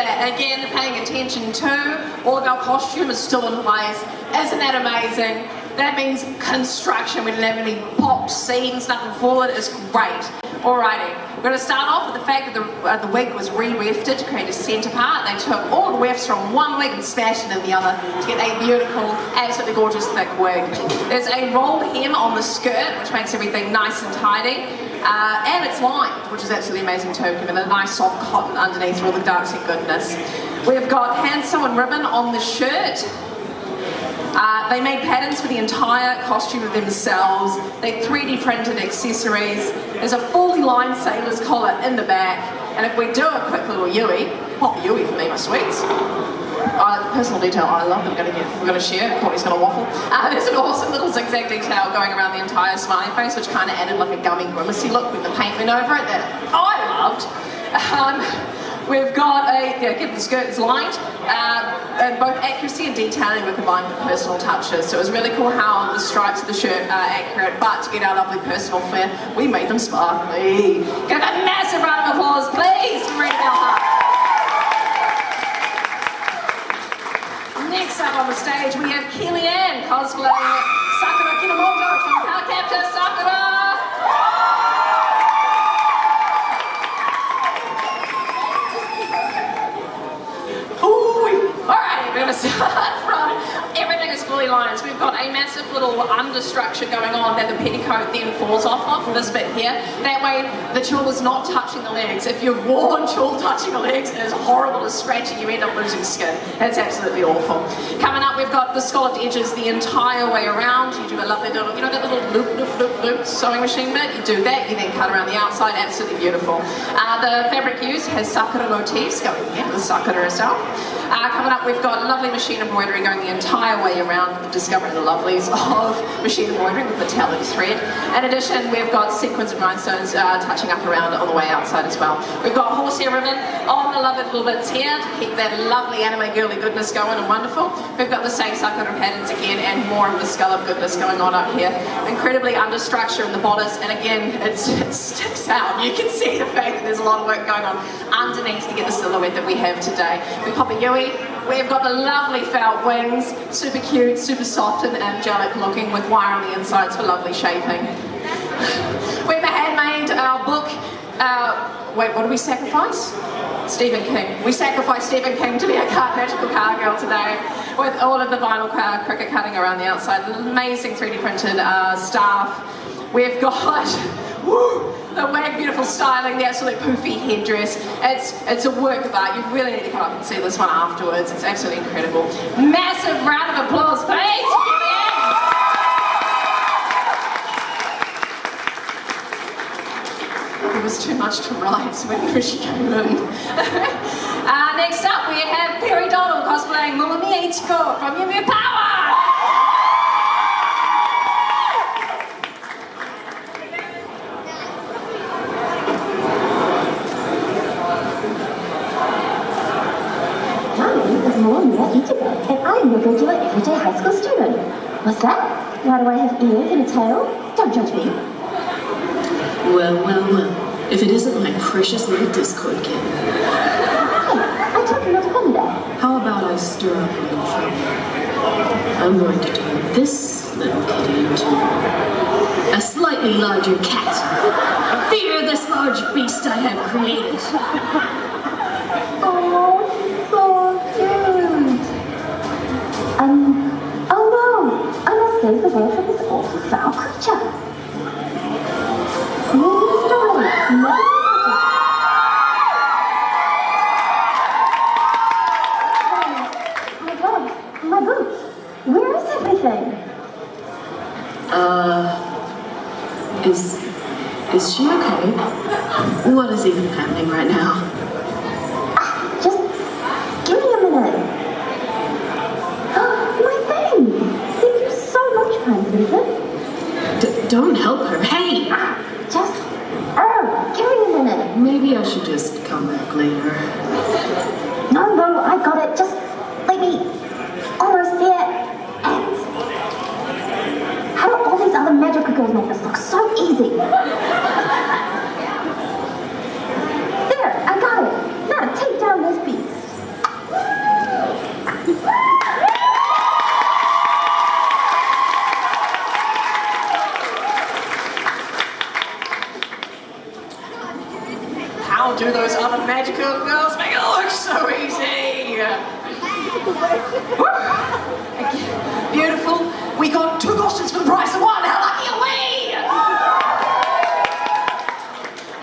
that. Again, paying attention to, all of our costume is still in place. Isn't that amazing? That means construction. We didn't have any popped scenes, nothing forward. It's great. Alrighty, we're going to start off with the fact that the wig was re-wefted to create a centre part. They took all the wefts from one wig and smashed it in the other to get a beautiful, absolutely gorgeous thick wig. There's a roll hem on the skirt, which makes everything nice and tidy. And it's lined, which is absolutely amazing too, giving a nice soft cotton underneath for all the darksy goodness. We've got hand sewn ribbon on the shirt. They made patterns for the entire costume themselves. They 3D printed accessories. There's a fully lined sailor's collar in the back. And if we do a quick little Yui, pop Yui for me, my sweets. Personal detail I love that we're going to share. Courtney's going to waffle. There's an awesome little zigzag detail going around the entire smiley face, which kind of added like a gummy grimacy look with the paint went over it that I loved. We've got the skirt is lined, and both accuracy and detailing were combined with personal touches. So it was really cool how the stripes of the shirt are accurate, but to get our lovely personal flair, we made them sparkly. Give a massive round of applause, please, for Marina BelHeart. Next up on the stage, we have Kellyanne cosplaying Sakura Kinomoto from Cardcaptor Sakura. Alright, we're going to start from everything is fully lined. So we've got a massive little understructure going on that the petticoat then falls off of, this bit here. That way the tulle is not touching the legs. If you've worn tulle touching the legs, it is horrible to scratch and you end up losing skin. It's absolutely awful. Coming up, we've got the scalloped edges the entire way around. You do a lovely little, you know that little loop sewing machine bit? You do that, you then cut around the outside, absolutely beautiful. The fabric used has Sakura motifs going here with Sakura herself. Coming up, we've got lovely machine embroidery going the entire way around, discovering the lovelies of machine embroidery with metallic thread. In addition, we've got sequins and rhinestones touching up around on the way outside as well. We've got horsehair ribbon on the lovely little bits here to keep that lovely anime girly goodness going and wonderful. We've got the same Sakura patterns again and more of the scallop goodness going on up here. Incredibly understructure in the bodice, and again, it sticks out. You can see the fact that there's a lot of work going on underneath to get the silhouette that we have today. We pop a Yui. We've got the lovely felt wings, super cute, super soft and angelic looking with wire on the insides for lovely shaping. We've handmade our book, wait, what do we sacrifice? Stephen King. We sacrificed Stephen King to be a magical car girl today with all of the vinyl cricket cutting around the outside, the amazing 3D printed staff. We've got the wag beautiful styling, the absolute poofy headdress. It's a work of art. You really need to come up and see this one afterwards. It's absolutely incredible. Massive round of applause, please. It was too much to write when she came in. Next up, we have Perry Doddle cosplaying Umineko from Yumi Power. And I'm your regular everyday high school student. What's that? Why do I have ears and a tail? Don't judge me. Well. If it isn't my precious little Discord kid. Hey, I told you not to call me that. How about I stir up a little trouble? I'm going to turn this little kitty into a slightly larger cat. Fear this large beast I have created. Oh, so cute. Oh no, I must save the world from this awful foul creature. Moving story, my gloves, my boots, where is everything? Is she okay? What is even happening right now? Just give me a minute. My thing! Thank you so much, kind Susan. Don't help her. Hey! Just give me a minute. Maybe I should just come back later. No, I got it. Just let me. Almost there. And how do all these other magical girls make this look so easy? There, I got it. Now take down this beast. how do those other magical girls make it look so easy? Beautiful. We got 2 costumes for the price of 1. How lucky are we?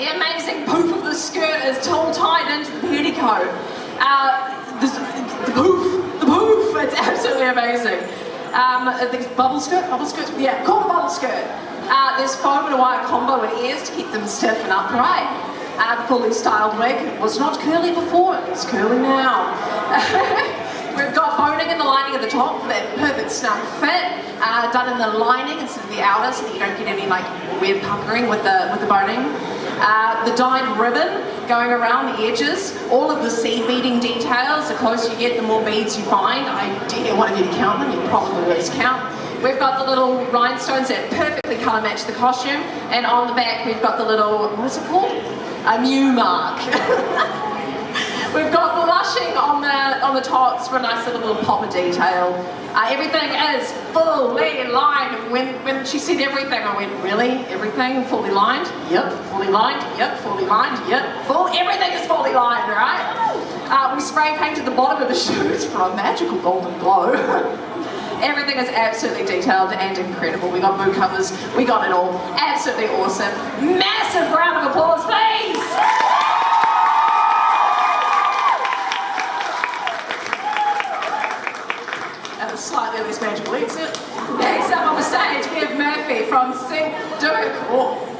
The amazing poof of the skirt is all tied into the petticoat. The poof, it's absolutely amazing. The bubble skirt, yeah, call the bubble skirt. There's foam and a wire combo and ears to keep them stiff and upright. The fully styled wig was not curly before, it's curly now. We've got boning in the lining of the top for that perfect snug fit, done in the lining instead of the outer so that you don't get any like weird puckering with the boning. The dyed ribbon going around the edges, all of the seed beading details. The closer you get, the more beads you find. I dare one of you to count them, you'll probably lose count. We've got the little rhinestones that perfectly colour match the costume, and on the back we've got the little, what is it called? A mew mark. We've got blushing on the tops for a nice little pop of detail. Everything is fully lined. When she said everything, I went, really? Everything fully lined? Yep. Fully lined? Yep. Fully lined? Yep. Everything is fully lined, right? We spray painted the bottom of the shoes for a magical golden glow. Everything is absolutely detailed and incredible. We got boot covers. We got it all. Absolutely awesome. Massive round of applause, please! Slightly less magical exit. Next up on the stage we have Murphy from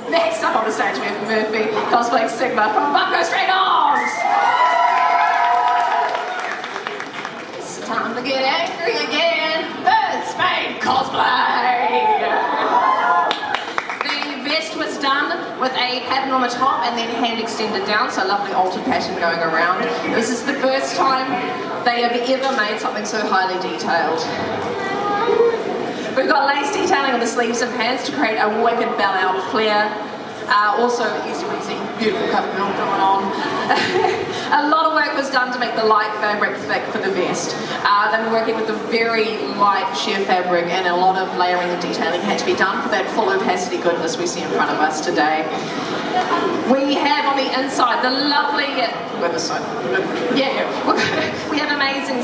Next up on the stage we have Murphy cosplaying Sigma from Bungo String Arms. It's time to get angry again. Third Spade cosplay. The vest was done with a pattern on the top and then hand extended down, so a lovely altered pattern going around. This is the first time they have ever made something so highly detailed. We've got lace detailing on the sleeves and pants to create a wicked BelHeart flair. Also easy weasy, beautiful cut build going on. A lot of work was done to make the light fabric thick for the vest. They were working with a very light sheer fabric and a lot of layering and detailing had to be done for that full opacity goodness we see in front of us today. We have on the inside the lovely, we have amazing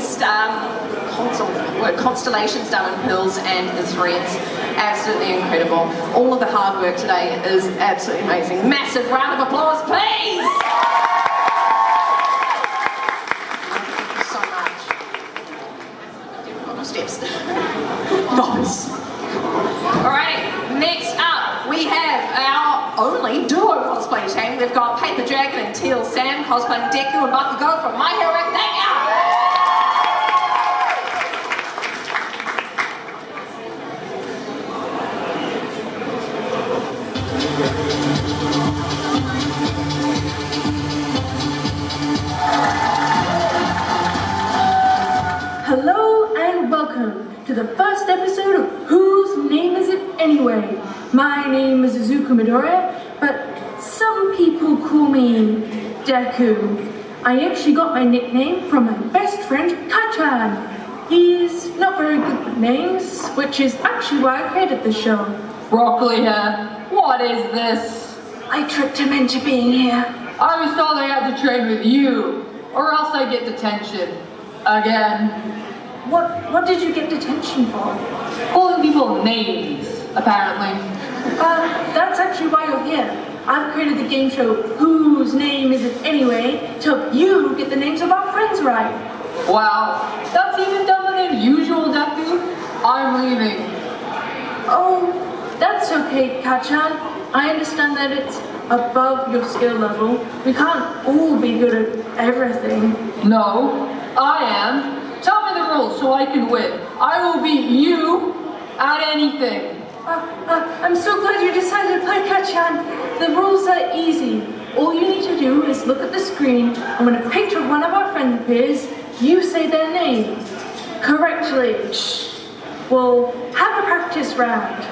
constellations done in pearls and the threads. Absolutely incredible. All of the hard work today is absolutely amazing. Massive round of applause, please! Thank you so much. Got no steps. Nice. Alright, next up we have our only duo cosplay team. We've got Paper Dragon and Teal Sam cosplaying Deku and Bakugo from My Hero Academia. Hello and welcome to the first episode of Whose Name Is It Anyway? My name is Izuku Midoriya, but some people call me Deku. I actually got my nickname from my best friend Kai-chan. He's not very good with names, which is actually why I created this show. Broccoli hair, what is this? I tricked him into being here. I was told I had to train with you, or else I get detention. Again. What did you get detention for? Calling people names, apparently. That's actually why you're here. I've created the game show Whose Name Is It Anyway to help you get the names of our friends right. Wow, that's even dumber than usual, Deku. I'm leaving. Oh, that's okay, Kai-chan. I understand that it's above your skill level. We can't all be good at everything. No, I am. Tell me the rules so I can win. I will beat you at anything. I'm so glad you decided to play Kai-chan. The rules are easy. All you need to do is look at the screen, and when a picture of one of our friends appears, you say their name correctly. We'll have a practice round.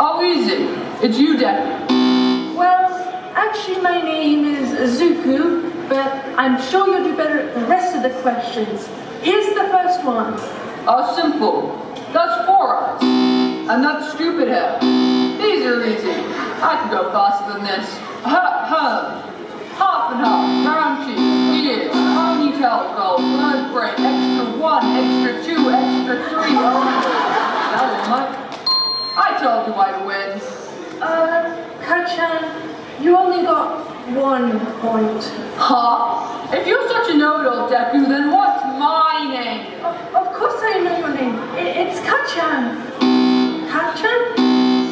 Oh, easy. It's you, Deku. Well, actually my name is Izuku, but I'm sure you'll do better at the rest of the questions. Here's the first one. Simple. That's 4 eyes. And that's stupid hair. These are easy. I can go faster than this. half and half, brown cheese, ears, ponytail gold, bird brain, extra 1, extra 2, extra 3. Oh, that is my... I told you I'd win. Kachan, you only got 1 point. Huh? If you're such a know-it-all, Deku, then what's my name? Of course I know your name. It's Kachan. Kachan?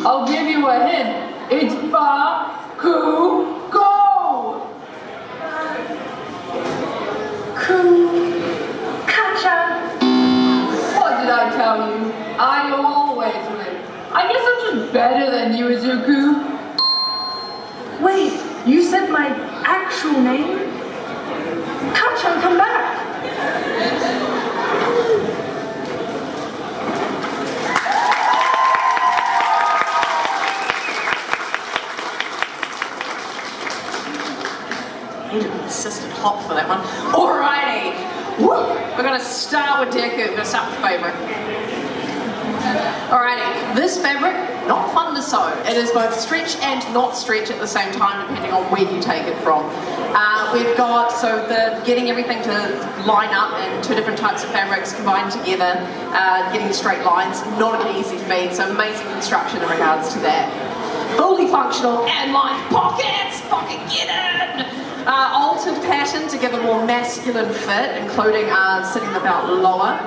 I'll give you a hint. It's Bakugo! Kachan. What did I tell you? I always win. I guess I'm just better than you, Izuku. Wait, you said my actual name? Kachan, come back! Needed an assistant hop for that one. Alrighty, woo! We're gonna start with Deku. We're gonna start with fabric. Alrighty, this fabric, not fun to sew. It is both stretch and not stretch at the same time, depending on where you take it from. We've got, so the getting everything to line up in 2 different types of fabrics combined together, getting straight lines, not an easy feat, so amazing construction in regards to that. Fully functional and lined pockets, fucking get in! Altered pattern to give a more masculine fit, including sitting the belt lower.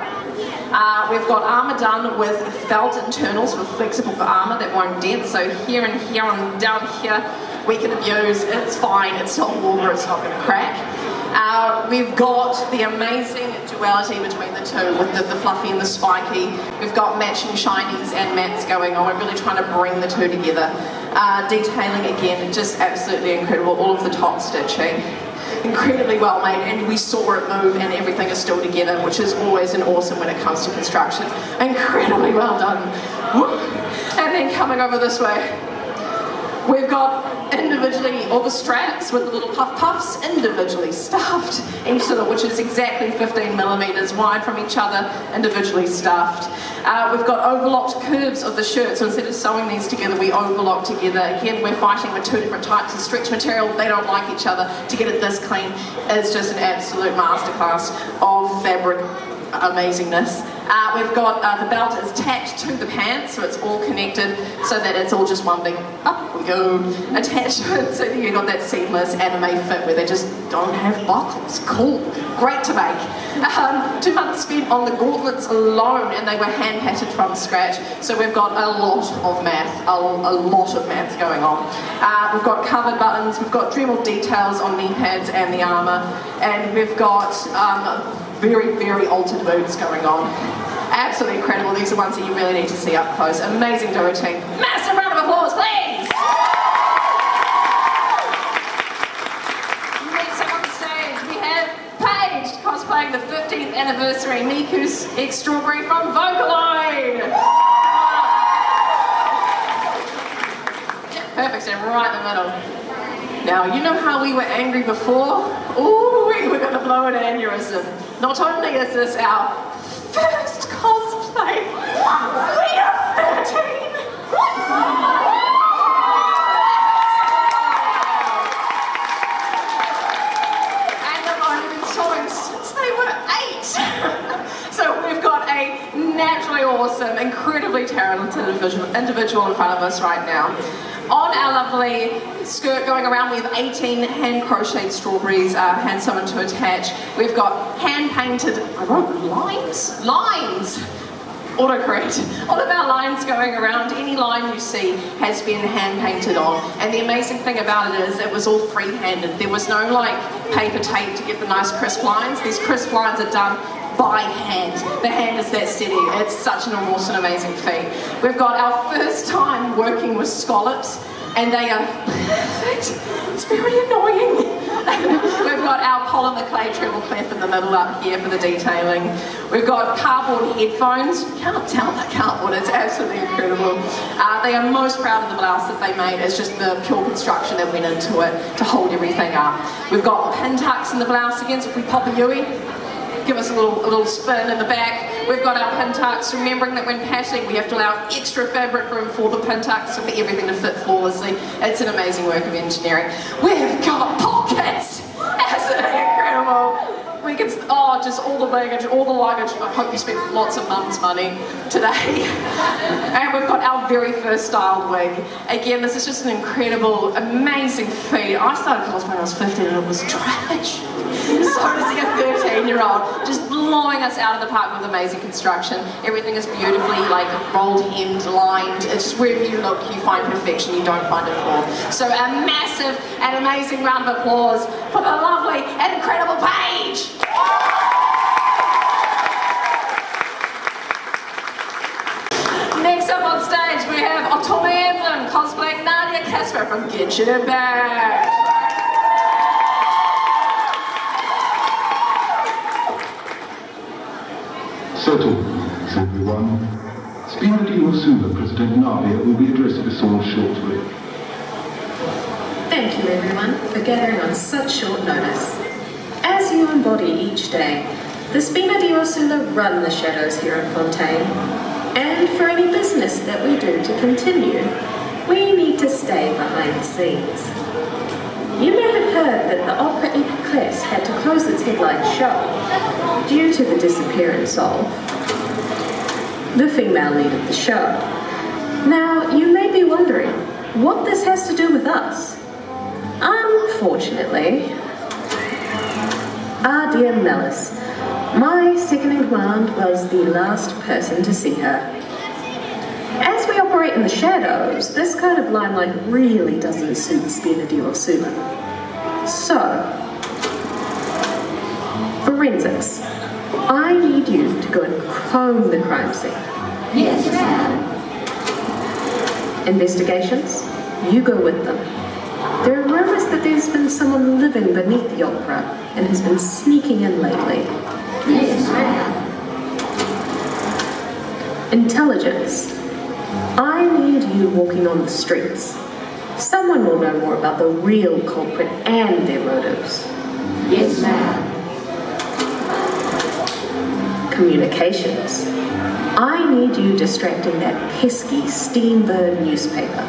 We've got armour done with felt internals for flexible armour that won't dent, so here and here and down here we can abuse, it's fine, it's not water, it's not going to crack. We've got the amazing duality between the two with the fluffy and the spiky. We've got matching shinies and mattes going on. We're really trying to bring the two together. Detailing again, just absolutely incredible. All of the top stitching, incredibly well made, and we saw it move and everything is still together, which is always an awesome when it comes to construction. Incredibly well done. Woo. And then coming over this way, we've got individually all the straps with the little puffs individually stuffed, each of them, which is exactly 15 millimeters wide from each other, individually stuffed. We've got overlocked curves of the shirt, so instead of sewing these together, we overlock together. Again, we're fighting with 2 different types of stretch material. They don't like each other. To get it this clean is just an absolute masterclass of fabric amazingness. We've got the belt is attached to the pants, so it's all connected so that it's all just one big, up we go, attachment, so that you've got that seamless anime fit where they just don't have buckles. Cool, great to make. 2 months spent on the gauntlets alone, and they were hand patted from scratch, so we've got a lot of math, a lot of math going on. We've got covered buttons, we've got Dremel details on knee pads and the armour, and we've got very, very altered boots going on. Absolutely incredible. These are ones that you really need to see up close. Amazing duo team. Massive round of applause, please! Next up on the stage, we have Paige cosplaying the 15th anniversary Miku's X Strawberry from Vocaloid. Perfect, stand right in the middle. Now, you know how we were angry before? Ooh, we were going to blow an aneurysm. Not only is this our first cosplay, we are 13! And they've only been sewing since they were 8! So we've got a naturally awesome, incredibly talented individual in front of us right now. On our lovely skirt going around, we have 18 hand-crocheted strawberries, hand sewn to attach. We've got hand-painted, I wrote lines? Autocorrect. All of our lines going around, any line you see has been hand-painted on. And the amazing thing about it is it was all free-handed. There was no like paper tape to get the nice crisp lines. These crisp lines are done by hand. The hand is that steady. It's such an awesome, amazing feat. We've got our first time working with scallops, and they are perfect. It's very annoying. We've got our polymer clay treble clef in the middle up here for the detailing. We've got cardboard headphones. You can't tell the cardboard, it's absolutely incredible. They are most proud of the blouse that they made. It's just the pure construction that went into it to hold everything up. We've got pin tucks in the blouse again, so if we pop a Yui, give us a little spin in the back. We've got our pin tucks, remembering that when patching we have to allow extra fabric room for the pin tucks so for everything to fit flawlessly. It's an amazing work of engineering. We've got pockets. Absolutely incredible. We can, just all the baggage, all the luggage. I hope you spent lots of mum's money today. And we've got our very first styled wig. Again, this is just an incredible, amazing feat. I started cosplay when I was 15 and it was trash. So to see a 13-year-old just blowing us out of the park with amazing construction. Everything is beautifully like rolled, hemmed, lined. It's just wherever you look, you find perfection, you don't find a flaw. So a massive and amazing round of applause for the lovely and incredible Paige. Next up on stage we have Otome Emblem cosplaying Nadia Casper from Genshin Impact. Settle, everyone. Spina di Ursula, President Navia, will be addressing us all shortly. Thank you, everyone, for gathering on such short notice. As you embody each day, the Spina di Ursula run the shadows here in Fontaine. And for any business that we do to continue, we need to stay behind the scenes. You may have heard that the Opera Eclipse had to close its headline show due to the disappearance of the female lead of the show. Now, you may be wondering what this has to do with us. Unfortunately, our dear Melis, my second-in-command, was the last person to see her. As we operate in the shadows, this kind of limelight really doesn't suit Spina di Ursula. So, forensics. I need you to go and comb the crime scene. Yes, ma'am. Investigations? You go with them. There are rumors that there's been someone living beneath the opera and has been sneaking in lately. Yes, ma'am. Intelligence. I need you walking on the streets. Someone will know more about the real culprit and their motives. Yes, ma'am. Communications. I need you distracting that pesky Steamburn newspaper.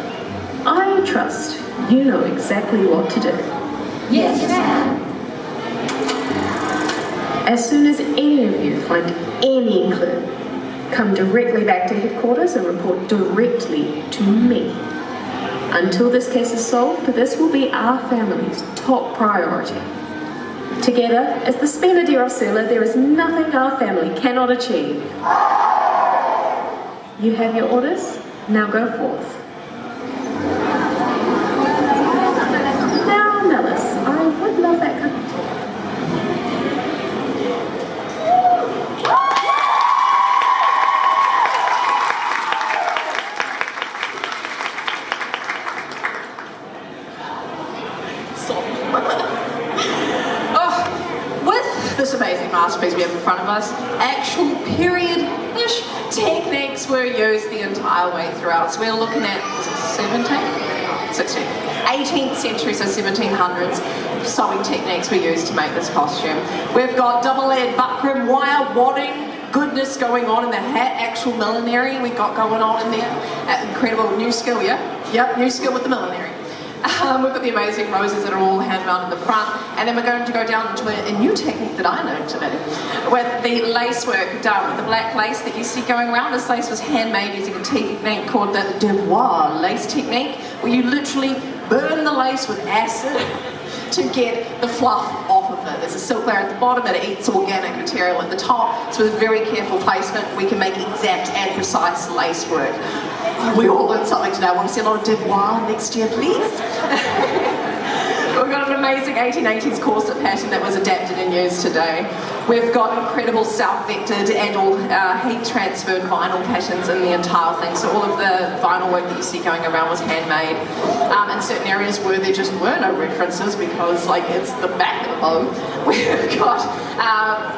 I trust you know exactly what to do. Yes, ma'am. As soon as any of you find any clue, come directly back to headquarters and report directly to me. Until this case is solved, this will be our family's top priority. Together, as the Spina di Ursula, there is nothing our family cannot achieve. You have your orders, now go forth. Now, Melis, I would love that cup of tea. This amazing masterpiece we have in front of us, actual period-ish techniques were used the entire way throughout. So we're looking at, was it 16th, 18th century, so 1700s sewing techniques were used to make this costume. We've got double-layered buckram, wire wadding, goodness going on in the hat, actual millinery we got going on in there. Incredible new skill, yeah? Yep, new skill with the millinery. We've got the amazing roses that are all hand-wound in the front, and then we're going to go down into a new technique that I learned today, with the lace work done with the black lace that you see going around. This lace was handmade using a technique called the devoir lace technique, where you literally burn the lace with acid to get the fluff off of it. There's a silk layer at the bottom and it eats organic material at the top, so with very careful placement we can make exact and precise lace work. We all learned something today. I want to see a lot of devoir next year, please. We've got an amazing 1880s corset pattern that was adapted and used today. We've got incredible self-vectored and all heat-transferred vinyl patterns in the entire thing. So all of the vinyl work that you see going around was handmade. In certain areas where there just were no references because, like, it's the back of the bow. We've got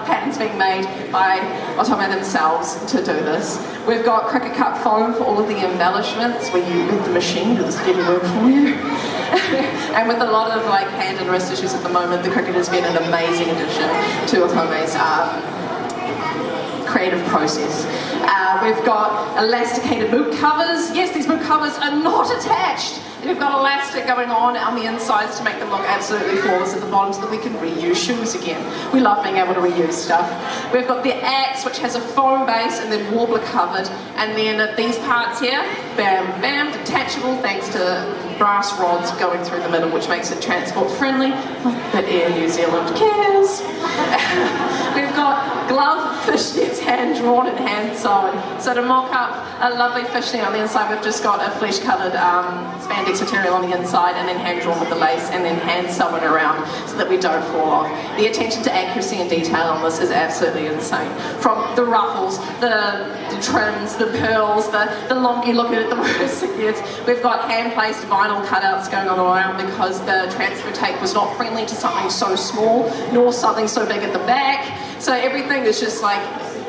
patterns being made by Otome themselves to do this. We've got cricket cut foam for all of the embellishments where you let the machine do this dirty work for you. And with a lot of like hand and wrist issues at the moment, the cricket has been an amazing addition to Otome's creative process. We've got elasticated boot covers. Yes, these boot covers are not attached. We've got elastic going on the insides to make them look absolutely flawless at the bottom so that we can reuse shoes again. We love being able to reuse stuff. We've got the axe, which has a foam base and then warbler covered, and then these parts here, bam, bam, detachable thanks to brass rods going through the middle, which makes it transport friendly. Not that Air New Zealand cares. We've got glove fishnets hand drawn and hand sewn. So to mock up a lovely fishnet on the inside, we've just got a flesh coloured spandex material on the inside and then hand drawn with the lace and then hand sewn around so that we don't fall off. The attention to accuracy and detail on this is absolutely insane. From the ruffles, the trims, the pearls, the longer you look at it, the worse it gets. We've got hand-placed vinyl cutouts going on around because the transfer tape was not friendly to something so small, nor something so big at the back. So everything is just like,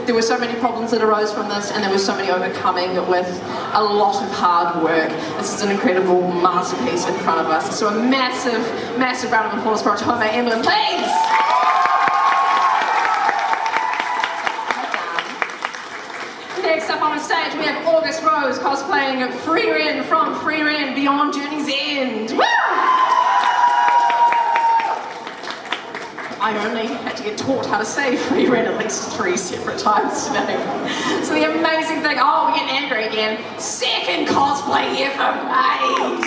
there were so many problems that arose from this, and there was so many overcoming with a lot of hard work. This is an incredible masterpiece in front of us. So a massive, massive round of applause for our Tome emblem, please! Next up on the stage, we have August Rose cosplaying Free Ren from Free Ren Beyond Journey's End. Woo! I only had to get taught how to say Free Ren at least 3 separate times today. So the amazing thing, oh, we're getting angry again. Second cosplay ever made!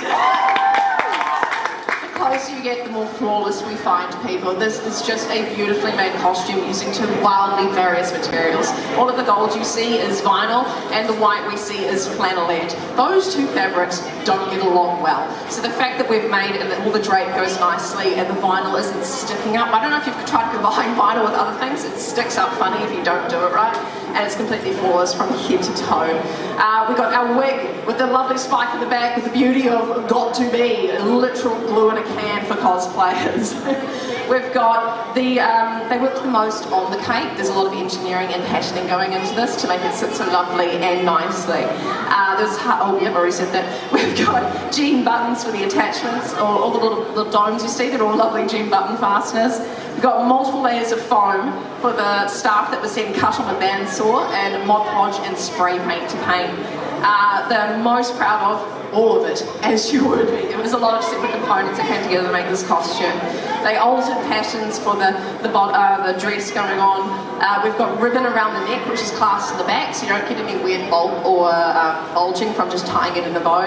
The closer you get, the more flawless we find people. This is just a beautifully made costume using 2 wildly various materials. All of the gold you see is vinyl, and the white we see is flannelette. Those 2 fabrics don't get along well. So the fact that we've made and that all the drape goes nicely and the vinyl isn't sticking up. I don't know if you've tried to combine vinyl with other things. It sticks up funny if you don't do it right. And it's completely flawless from head to toe. We've got our wig with the lovely spike in the back with the beauty of got to be, literal glue in a can for cosplayers. We've got the, they worked the most on the cape. There's a lot of engineering and passioning going into this to make it sit so lovely and nicely. Oh yeah, I've already said that. We've got jean buttons for the attachments, or all the little domes you see, they're all lovely jean button fasteners. We've got multiple layers of foam for the staff that was then cut on a bandsaw, and Mod Podge and spray paint to paint. The most proud of all of it, as you would be. There was a lot of separate components that came together to make this costume. They altered patterns for the dress going on. We've got ribbon around the neck, which is clasped to the back, so you don't get any weird bulk or bulging from just tying it in a bow,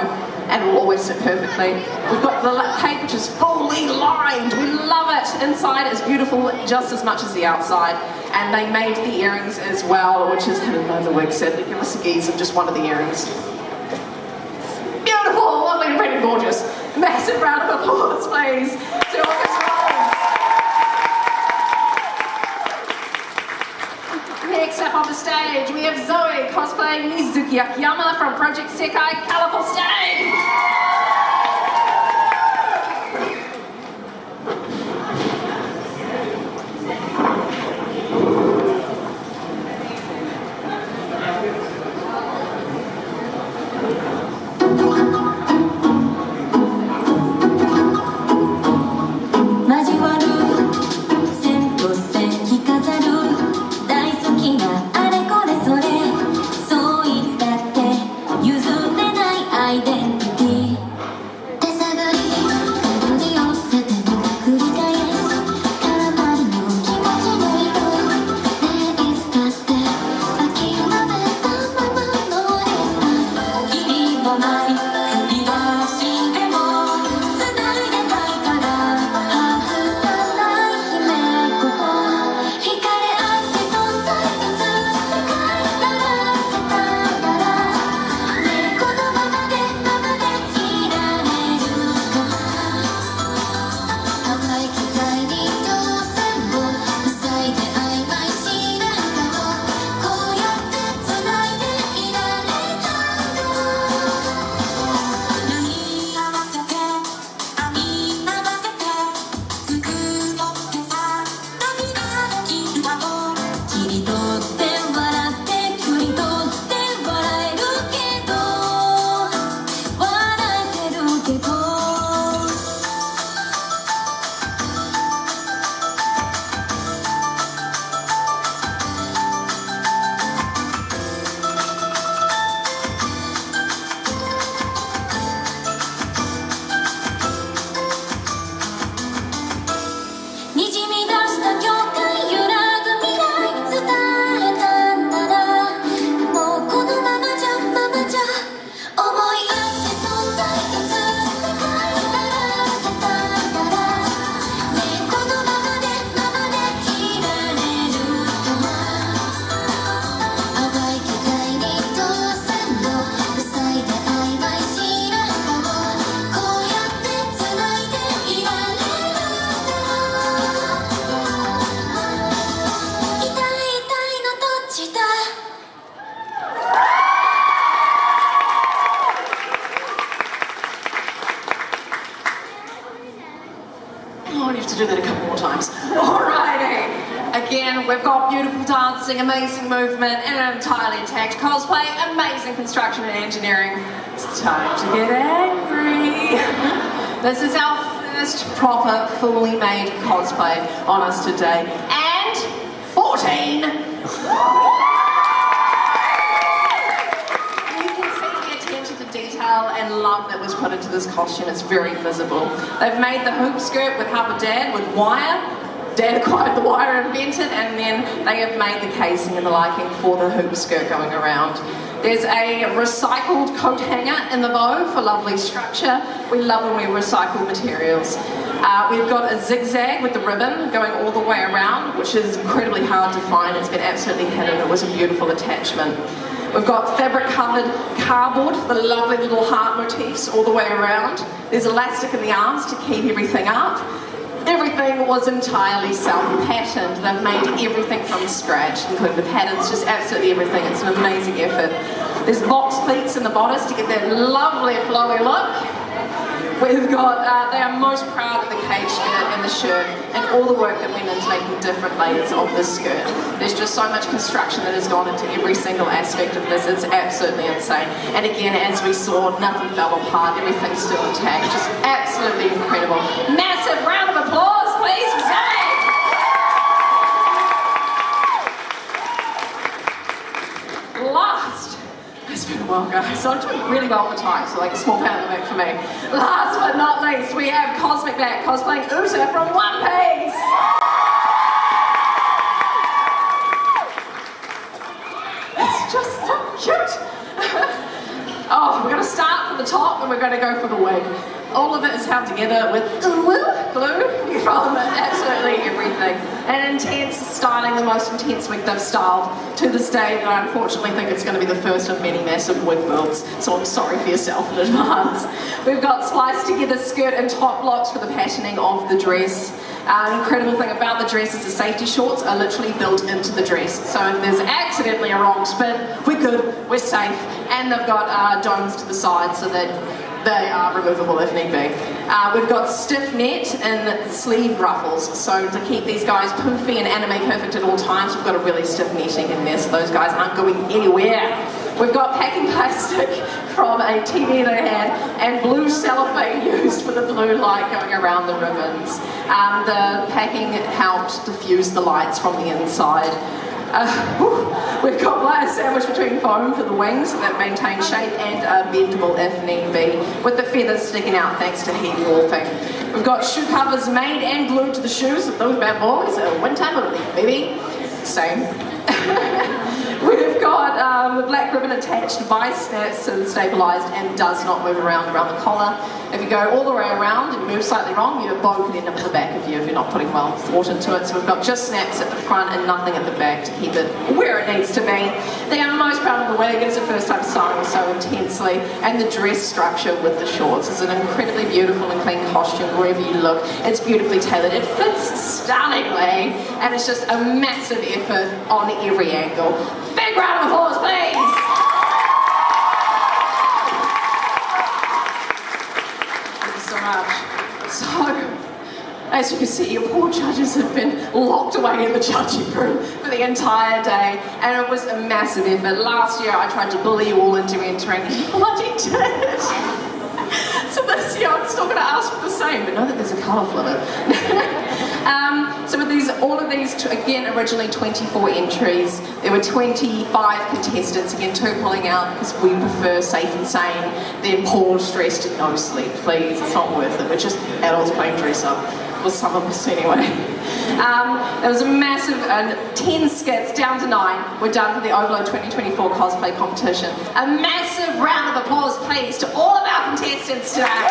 and it will always sit perfectly. We've got the cape, which is fully lined. We love it. Inside is beautiful just as much as the outside. And they made the earrings as well, which is hidden by the wig set. They give us a gaze of just one of the earrings. Beautiful, lovely, and pretty gorgeous. Massive round of applause, please, to August Rose. Next up on the stage, we have Zoe cosplaying Mizuki Akiyama from Project Sekai, Colourful Stage. Identity might have to do that a couple more times. Alrighty. Again, we've got beautiful dancing, amazing movement, and an entirely intact cosplay, amazing construction and engineering. It's time to get angry. This is our first proper, fully made cosplay on us today. And 14. Detail and love that was put into this costume. It's very visible. They've made the hoop skirt with help of Dad with wire. Dad acquired the wire and invented, and then they have made the casing and the liking for the hoop skirt going around. There's a recycled coat hanger in the bow for lovely structure. We love when we recycle materials. We've got a zigzag with the ribbon going all the way around, which is incredibly hard to find. It's been absolutely hidden. It was a beautiful attachment. We've got fabric-covered cardboard for the lovely little heart motifs all the way around. There's elastic in the arms to keep everything up. Everything was entirely self-patterned. They've made everything from scratch, including the patterns, just absolutely everything. It's an amazing effort. There's box pleats in the bodice to get that lovely flowy look. We've got, they are most proud of the cage skirt and the shirt and all the work that went into making different layers of this skirt. There's just so much construction that has gone into every single aspect of this. It's absolutely insane. And again, as we saw, nothing fell apart, everything's still intact. Just absolutely incredible. Massive round of applause, please, for Cheng! Last. It's been a while, guys. So I'm doing really well for time, so like a small pat on the back for me. Last but not least, we have Cosmic Black cosplaying Uta from One Piece. It's just so cute. Oh, we're going to start from the top and we're going to go for the wig. All of it is held together with glue from absolutely everything. And intense styling, the most intense wig they've styled to this day, and I unfortunately think it's going to be the first of many massive wig builds, so I'm sorry for yourself in advance. We've got spliced together skirt and top blocks for the patterning of the dress. Incredible thing about the dress is the safety shorts are literally built into the dress, so if there's accidentally a wrong spin, we're good, we're safe, and they've got domes to the side so that they are removable if need be. We've got stiff net and sleeve ruffles, so to keep these guys poofy and anime perfect at all times, we've got a really stiff netting in there so those guys aren't going anywhere. We've got packing plastic from a TV they had and blue cellophane used for the blue light going around the ribbons. The packing helped diffuse the lights from the inside. We've got wire sandwich between foam for the wings that maintain shape and bendable if need be, with the feathers sticking out thanks to heat warping. We've got shoe covers made and glued to the shoes of those bad boys. Winter, baby. Same. We've got the black ribbon attached by snaps and stabilised and does not move around the collar. If you go all the way around and you move slightly wrong, your bow could end up at the back of you if you're not putting well thought into it. So we've got just snaps at the front and nothing at the back to keep it where it needs to be. They are most proud of the wig. It's the first time styling so intensely, and the dress structure with the shorts is an incredibly beautiful and clean costume wherever you look. It's beautifully tailored. It fits stunningly, and it's just a massive effort on every angle. Big round of applause, please! Thank you so much. So, as you can see, your poor judges have been locked away in the judging room for the entire day, and it was a massive effort. Last year, I tried to bully you all into entering, and you bloody did! So this year, I'm still going to ask for the same, but know that there's a colour flitter. So with all of these, again, originally 24 entries, there were 25 contestants, again, 2 pulling out because we prefer safe and sane, then poor, stressed, and no sleep, please, it's not worth it, we're just adults playing dress up, well, some of us anyway. There was a massive 10 skits, down to 9, were done for the Overload 2024 Cosplay Competition. A massive round of applause, please, to all of our contestants today.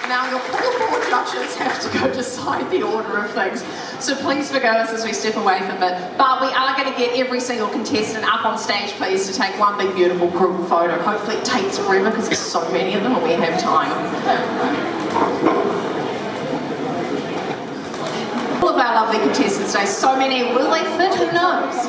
Now your poor judges have to go decide the order of things, so please forgive us as we step away from it. But we are going to get every single contestant up on stage, please, to take one big beautiful group photo. Hopefully it takes forever because there's so many of them and we have time. All of our lovely contestants today, so many. Will they fit? Who knows?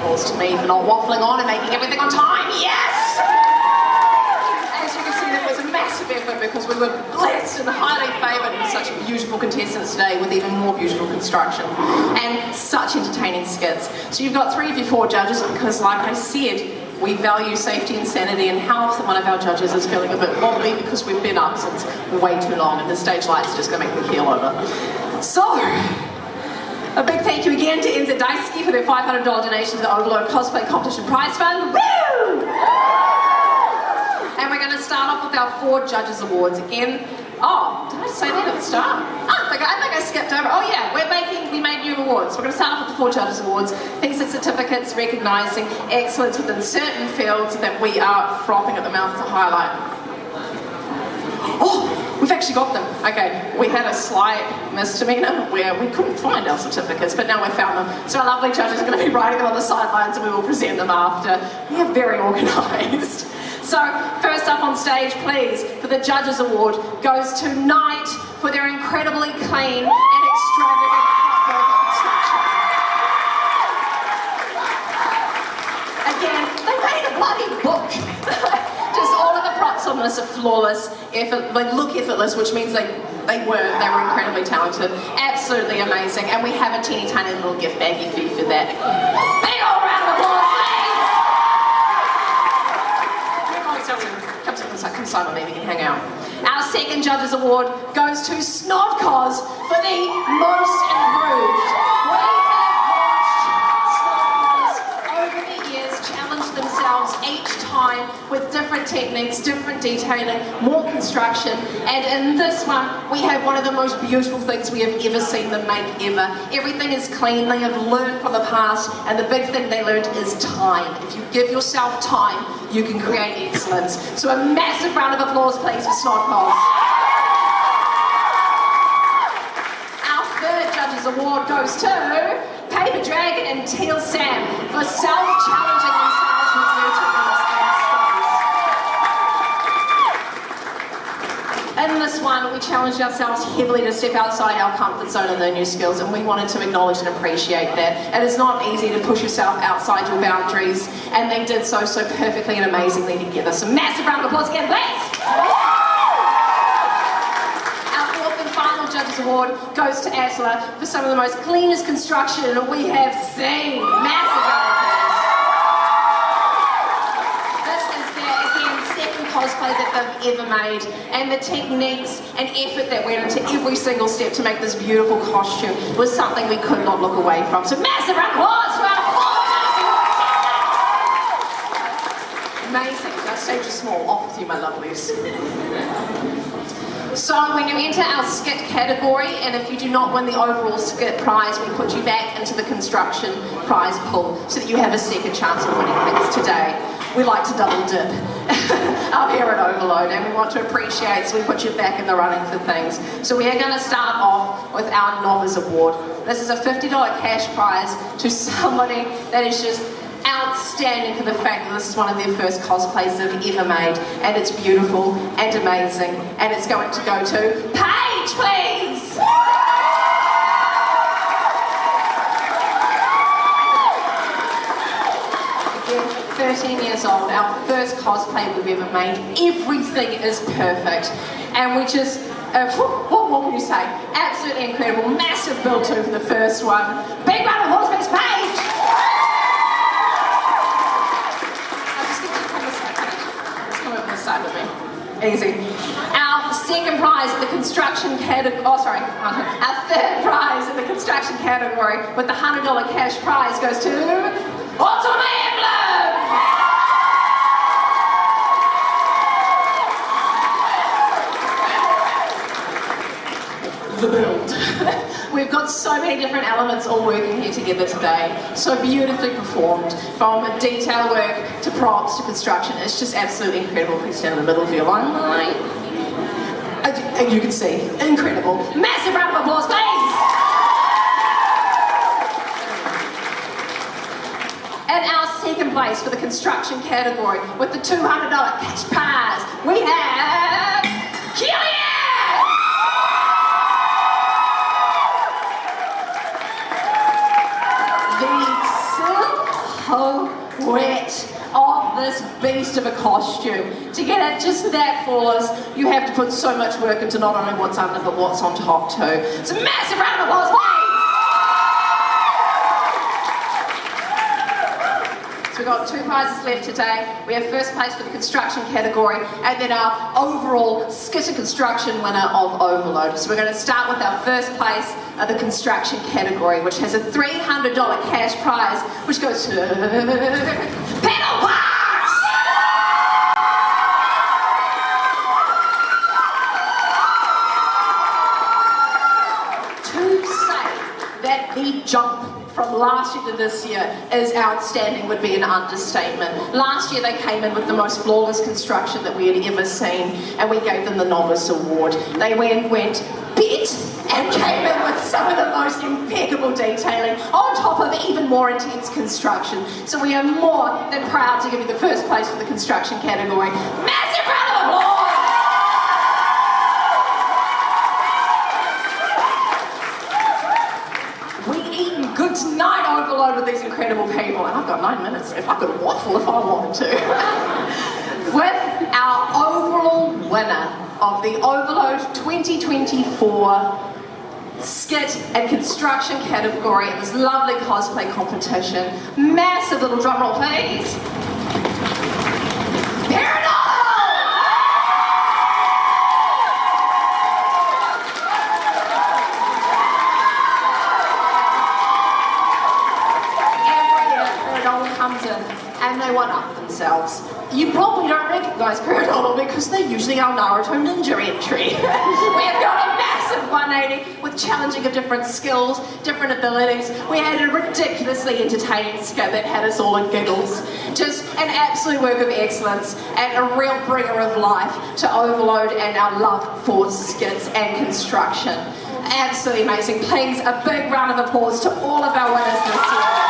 applause to me for not waffling on and making everything on time. Yes! As you can see, that was a massive effort because we were blessed and highly favoured with such beautiful contestants today with even more beautiful construction and such entertaining skits. So you've got 3 of your 4 judges because, like I said, we value safety and sanity and health, and one of our judges is feeling a bit wobbly because we've been up since way too long and the stage lights are just going to make me keel over. So, a big thank you again to NZ Daisuke for their $500 donation to the Overload Cosplay Competition Prize Fund. Woo! And we're going to start off with our 4 Judges Awards again. Oh, did I say that at the start? I think I skipped over. Oh yeah, we made new awards. We're going to start off with the 4 Judges Awards. These are certificates recognising excellence within certain fields that we are frothing at the mouth to highlight. Oh, we've actually got them. Okay, we had a slight misdemeanor where we couldn't find our certificates, but now we've found them. So our lovely judges are going to be writing them on the sidelines and we will present them after. We are very organised. So, first up on stage, please, for the Judges Award, goes to Knight for their incredibly clean and extravagant artwork construction. Again, they made a bloody book. Just all of the props on this are flawless, they look effortless, which means they were incredibly talented. Absolutely amazing. And we have a teeny tiny little gift baggie for you for that. Big old round of applause, please! Come sign on me, we can hang out. Our second Judges Award goes to Snodcos for the most improved. We have watched Snodcos over the years challenge themselves each time with different techniques, different detailing, more construction, and in this one we have one of the most beautiful things we have ever seen them make ever. Everything is clean, they have learned from the past, and the big thing they learned is time. If you give yourself time, you can create excellence. So a massive round of applause please for Snodcos. Our third Judges Award goes to Paper Dragon and Teal Sam for self-challenging themselves with new techniques and skills. In this one, we challenged ourselves heavily to step outside our comfort zone and learn new skills, and we wanted to acknowledge and appreciate that. It is not easy to push yourself outside your boundaries, and they did so perfectly and amazingly together. So massive round of applause again, please! Our 4th and final Judges Award goes to Atla for some of the most cleanest construction we have seen. Massive round of applause. Cosplay that they've ever made, and the techniques and effort that went into every single step to make this beautiful costume was something we could not look away from. So massive round of applause for our 4 Judges Award contestants! Amazing. Our stage is small. Off with you, my lovelies. So when you enter our skit category, and if you do not win the overall skit prize, we put you back into the construction prize pool so that you have a second chance of winning things today. We like to double dip up here at Overload, and we want to appreciate, so we put you back in the running for things. So we are going to start off with our Novice Award. This is a $50 cash prize to somebody that is just outstanding for the fact that this is one of their first cosplays they've ever made, and it's beautiful and amazing, and it's going to go to Paige, please! 13 years old, our first cosplay we've ever made. Everything is perfect, and we just, what more can you say? Absolutely incredible, massive build too for the first one. Big round of applause, Paige! Side with me. Easy. Our second prize in the construction category, our third prize in the construction category with the $100 cash prize goes to Ultimate Emblem! The build. We've got so many different elements all working here together today. So beautifully performed, from detail work to props to construction. It's just absolutely incredible. Please stand in the middle of your line. As you can see, incredible. Massive round of applause, please! And our second place for the construction category with the $200 cash prize, we have Killian! beast of a costume. To get it just that flawless, you have to put so much work into not only what's under, but what's on top too. So massive round of applause, please! We've got 2 prizes left today. We have first place for the construction category and then our overall skitter construction winner of Overload. So we're going to start with our first place of the construction category, which has a $300 cash prize, which goes to PetalParks! To say that the jump from last year to this year is outstanding would be an understatement. Last year they came in with the most flawless construction that we had ever seen, and we gave them the Novice Award. They went bit and came in with some of the most impeccable detailing on top of even more intense construction. So we are more than proud to give you the first place for the construction category. Massive round of applause! Good tonight, Overload, with these incredible people. And I've got 9 minutes if I could waffle if I wanted to. With our overall winner of the Overload 2024 skit and construction category in this lovely cosplay competition. Massive little drum roll, please. Perona! And they one-up themselves. You probably don't recognise Perona because they're usually our Naruto Ninja entry. We have got a massive 180 with challenging of different skills, different abilities. We had a ridiculously entertaining skit that had us all in giggles. Just an absolute work of excellence and a real bringer of life to Overload and our love for skits and construction. Absolutely amazing. Please, a big round of applause to all of our winners this year.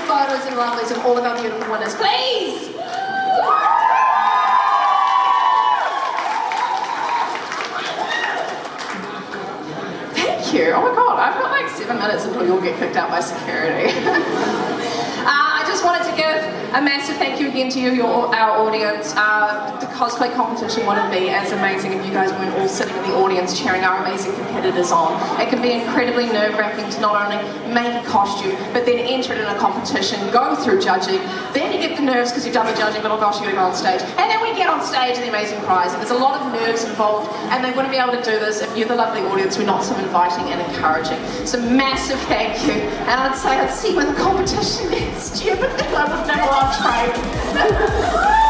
Photos and lovelies of all of our beautiful winners, please! Thank you. Oh my god, I've got like 7 minutes until you'll get kicked out by security. I just wanted to give a massive thank you again to you, our audience. The cosplay competition wouldn't be as amazing if you guys weren't all sitting in the audience cheering our amazing competitors on. It can be incredibly nerve-wracking to not only make a costume, but then enter it in a competition, go through judging, then you get the nerves because you've done the judging, but oh gosh, you're going to go on stage. And then we get on stage and the amazing prize. And there's a lot of nerves involved, and they wouldn't be able to do this if you're the lovely audience were not so inviting and encouraging. So massive thank you. And I'd say I'd see you in the competition next year, but then I would never on train.